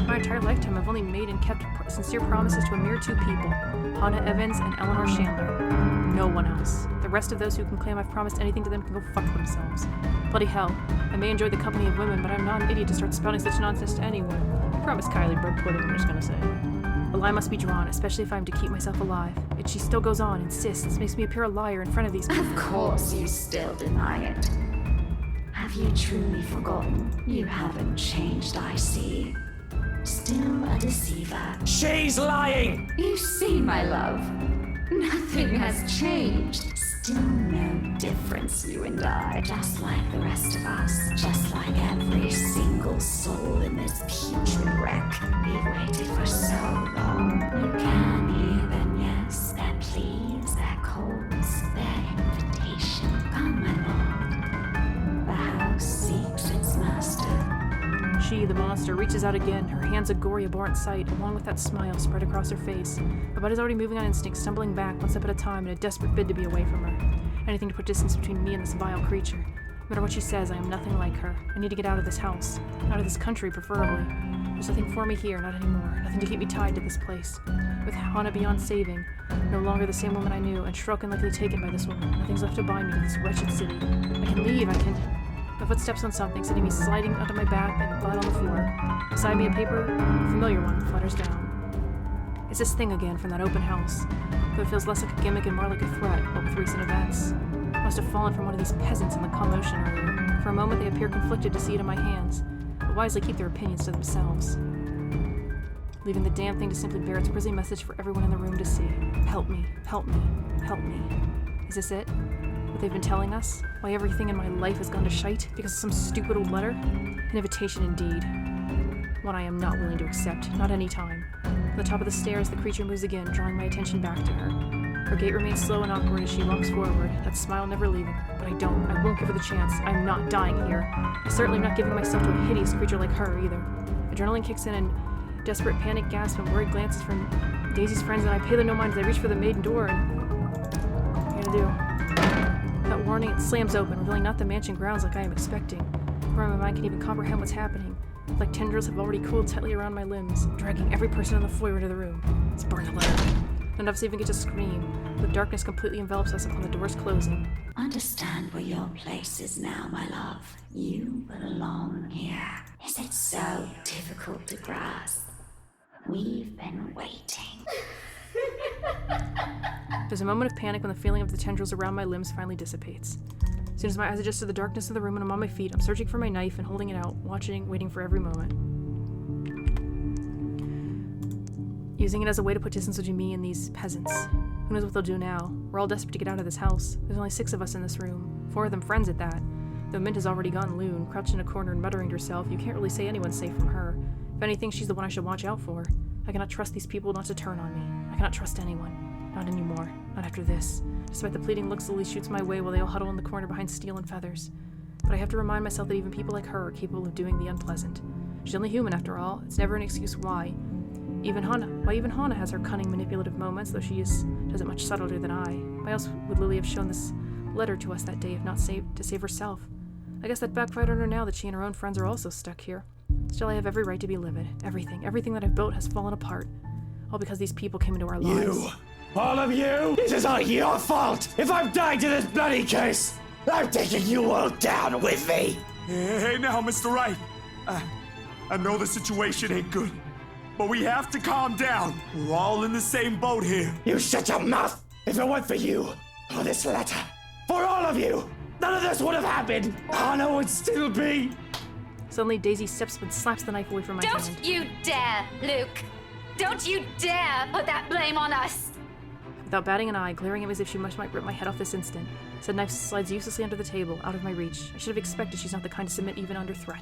My entire lifetime, I've only made and kept sincere promises to a mere two people, Hannah Evans and Eleanor Chandler. No one else. The rest of those who can claim I've promised anything to them can go fuck themselves. Bloody hell. I may enjoy the company of women, but I'm not an idiot to start spouting such nonsense to anyone. I promised Kylie bread pudding, I'm just gonna say. A line must be drawn, especially if I'm to keep myself alive. Yet she still goes on, insists, makes me appear a liar in front of these people. Of course you still deny it. Have you truly forgotten? You haven't changed, I see. Still a deceiver. She's lying! You see, my love, nothing has changed. Still no difference, you and I. Just like the rest of us. Just like every single soul in this putrid wreck. We've waited for so long. You can hear them, yes. Their pleas, their calls, their invitation. Come, my lord. The house seeks its master. She, the monster, reaches out again, her hands a gory, abhorrent sight, along with that smile spread across her face. My body's already moving on instinct, stumbling back one step at a time in a desperate bid to be away from her. Anything to put distance between me and this vile creature. No matter what she says, I am nothing like her. I need to get out of this house. Out of this country, preferably. There's nothing for me here, not anymore. Nothing to keep me tied to this place. With Hannah beyond saving, no longer the same woman I knew, and struck and likely taken by this woman, nothing's left to bind me to this wretched city. I can leave, I can... My foot steps on something, sending me sliding onto my back and flat on the floor. Beside me, a paper, a familiar one, flutters down. It's this thing again from that open house, though it feels less like a gimmick and more like a threat, what with recent events. It must have fallen from one of these peasants in the commotion earlier. For a moment, they appear conflicted to see it in my hands, but wisely keep their opinions to themselves. leaving the damn thing to simply bear its grisly message for everyone in the room to see. Help me, help me, help me. Is this it? What they've been telling us? Why everything in my life has gone to shite because of some stupid old letter? An invitation indeed. One I am not willing to accept, not any time. At the top of the stairs, the creature moves again, drawing my attention back to her. Her gait remains slow and awkward as she walks forward, that smile never leaving her. But I won't give her the chance. I'm not dying here. I certainly am not giving myself to a hideous creature like her, either. Adrenaline kicks in and desperate panic gasps and worried glances from Daisy's friends, and I pay them no mind as I reach for the maiden door and... What am I gonna do? Without warning, it slams open, revealing not the mansion grounds like I am expecting. Before my mind can even comprehend what's happening, like tendrils have already coiled tightly around my limbs, dragging every person in the foyer into the room. Let's burn the letter. None of us even get to scream. The darkness completely envelops us upon the doors closing. Understand where your place is now, my love. You belong here. Is it so difficult to grasp? We've been waiting. There's a moment of panic when the feeling of the tendrils around my limbs finally dissipates. As soon as my eyes adjust to the darkness of the room and I'm on my feet, I'm searching for my knife and holding it out, watching, waiting for every moment. Using it as a way to put distance between me and these peasants. Who knows what they'll do now? We're all desperate to get out of this house. There's only 6 of us in this room. 4 of them friends at that. Though Mint has already gone loon, crouched in a corner and muttering to herself, you can't really say anyone's safe from her. If anything, she's the one I should watch out for. I cannot trust these people not to turn on me. I cannot trust anyone. Not anymore. Not after this. Despite the pleading looks Lily shoots my way while they all huddle in the corner behind Steel and Feathers. But I have to remind myself that even people like her are capable of doing the unpleasant. She's only human after all. It's never an excuse why. Even Hana has her cunning, manipulative moments, though she does it much subtler than I. Why else would Lily have shown this letter to us that day if not to save herself? I guess that backfired on her now that she and her own friends are also stuck here. Still, I have every right to be livid. Everything that I've built has fallen apart. All because these people came into our lives. You! All of you! This is all your fault! If I'm dying to this bloody case, I'm taking you all down with me! Hey now, Mr. Wright. I know the situation ain't good, but we have to calm down. We're all in the same boat here. You shut your mouth! If it weren't for you, or this letter, for all of you, none of this would have happened! Hana would still be... Suddenly, Daisy steps and slaps the knife away from my hand. Don't you dare, Luke! Don't you dare put that blame on us! Without batting an eye, glaring at me as if she might rip my head off this instant, said knife slides uselessly under the table, out of my reach. I should have expected she's not the kind to submit even under threat.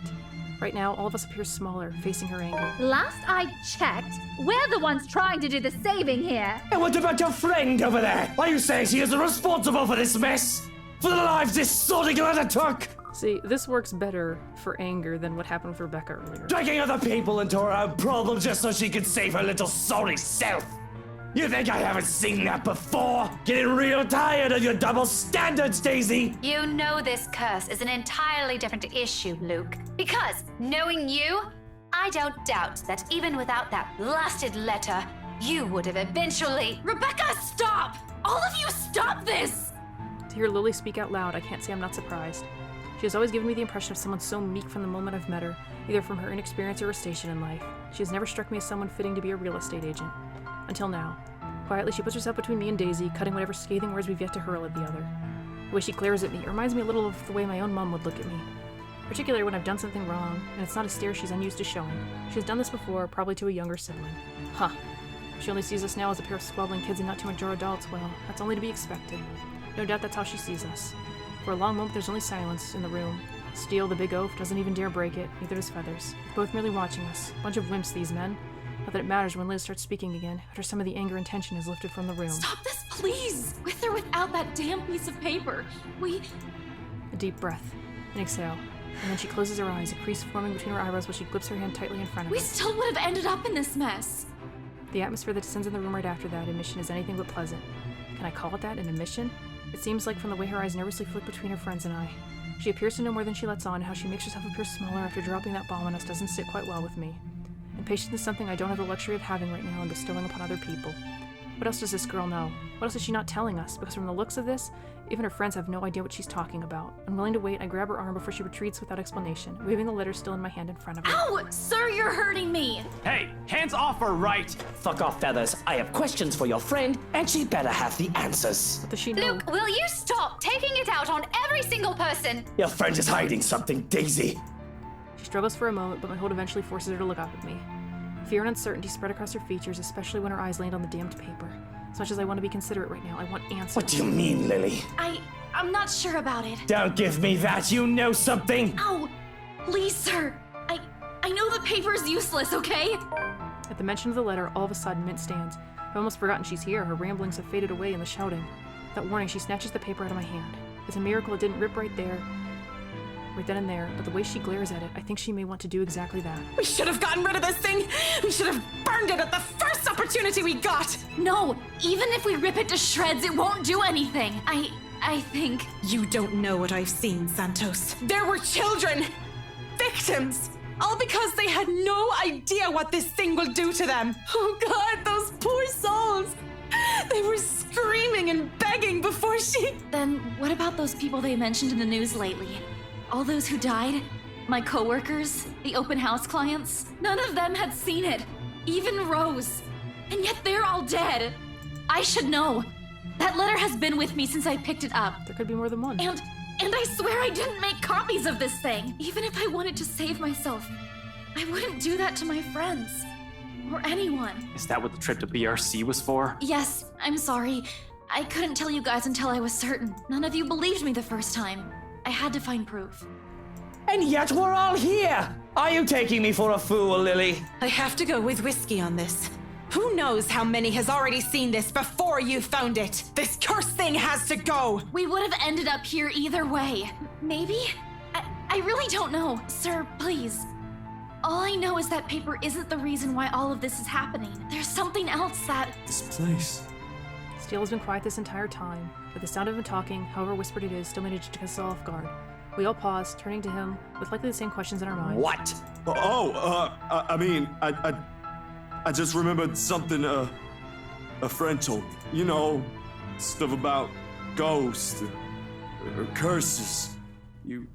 Right now, all of us appear smaller, facing her anger. Last I checked, we're the ones trying to do the saving here. And what about your friend over there? Are you saying she is responsible for this mess? For the lives this sorting letter took? See, this works better for anger than what happened with Rebecca earlier. Dragging other people into her own problems just so she can save her little sorry self. You think I haven't seen that before? Getting real tired of your double standards, Daisy. You know this curse is an entirely different issue, Luke. Because, knowing you, I don't doubt that even without that blasted letter, you would have eventually... Rebecca, stop! All of you stop this! To hear Lily speak out loud, I can't say I'm not surprised. She has always given me the impression of someone so meek from the moment I've met her, either from her inexperience or her station in life. She has never struck me as someone fitting to be a real estate agent. Until now. Quietly, she puts herself between me and Daisy, cutting whatever scathing words we've yet to hurl at the other. The way she glares at me reminds me a little of the way my own mom would look at me. Particularly when I've done something wrong, and it's not a stare she's unused to showing. She has done this before, probably to a younger sibling. Huh. She only sees us now as a pair of squabbling kids and not too mature adults. Well, that's only to be expected. No doubt that's how she sees us. For a long moment, there's only silence in the room. Steel, the big oaf, doesn't even dare break it, neither does Feathers. Both merely watching us. Bunch of wimps, these men. Not that it matters when Liz starts speaking again, after some of the anger and tension is lifted from the room. Stop this, please! With or without that damn piece of paper. A deep breath. An exhale. And then she closes her eyes, a crease forming between her eyebrows while she grips her hand tightly in front of her. We still would have ended up in this mess. The atmosphere that descends in the room right after that emission is anything but pleasant. Can I call it that, an emission? It seems like from the way her eyes nervously flick between her friends and I. She appears to know more than she lets on, and how she makes herself appear smaller after dropping that bomb on us doesn't sit quite well with me. Impatience is something I don't have the luxury of having right now and bestowing upon other people. What else does this girl know? What else is she not telling us? Because from the looks of this, even her friends have no idea what she's talking about. Unwilling to wait, I grab her arm before she retreats without explanation, waving the letter still in my hand in front of her. Ow! Sir, you're hurting me! Hey, hands off her, right? Fuck off, Feathers. I have questions for your friend, and she better have the answers. What does she know? Luke, will you stop taking it out on every single person? Your friend is hiding something, Daisy. She struggles for a moment, but my hold eventually forces her to look up at me. Fear and uncertainty spread across her features, especially when her eyes land on the damned paper. As much as I want to be considerate right now, I want answers. What do you mean, Lily? I'm not sure about it. Don't give me that, you know something! Ow! Please, sir. I know the paper's useless, okay? At the mention of the letter, all of a sudden, Mint stands. I've almost forgotten she's here. Her ramblings have faded away in the shouting. Without warning, she snatches the paper out of my hand. It's a miracle it didn't rip right then and there, but the way she glares at it, I think she may want to do exactly that. We should have gotten rid of this thing! We should have burned it at the first opportunity we got! No, even if we rip it to shreds, it won't do anything. I think... You don't know what I've seen, Santos. There were children! Victims! All because they had no idea what this thing will do to them. Oh God, those poor souls! They were screaming and begging before she... Then what about those people they mentioned in the news lately? All those who died? My coworkers? The open house clients? None of them had seen it. Even Rose. And yet they're all dead. I should know. That letter has been with me since I picked it up. There could be more than one. And I swear I didn't make copies of this thing. Even if I wanted to save myself, I wouldn't do that to my friends. Or anyone. Is that what the trip to BRC was for? Yes, I'm sorry. I couldn't tell you guys until I was certain. None of you believed me the first time. I had to find proof. And yet we're all here! Are you taking me for a fool, Lily? I have to go with whiskey on this. Who knows how many has already seen this before you found it? This cursed thing has to go! We would have ended up here either way. Maybe? I really don't know. Sir, please. All I know is that paper isn't the reason why all of this is happening. There's something else that... This place. Steele has been quiet this entire time, but the sound of him talking, however whispered it is, still managed to catch us all off guard. We all pause, turning to him with likely the same questions in our minds. What? I just remembered something a friend told me. You know, stuff about ghosts or curses. You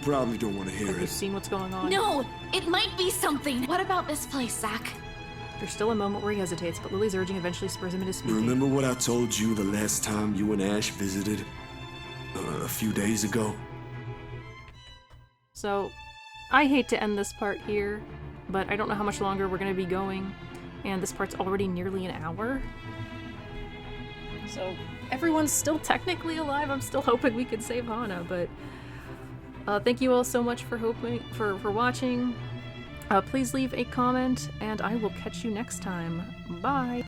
probably don't want to hear Have you it. seen what's going on? No! It might be something! What about this place, Zach? There's still a moment where he hesitates, but Lily's urging eventually spurs him into speaking. Remember what I told you the last time you and Ash visited? A few days ago? So, I hate to end this part here, but I don't know how much longer we're going to be going, and this part's already nearly an hour. So, everyone's still technically alive. I'm still hoping we can save Hana, but thank you all so much for watching. Please leave a comment, and I will catch you next time. Bye!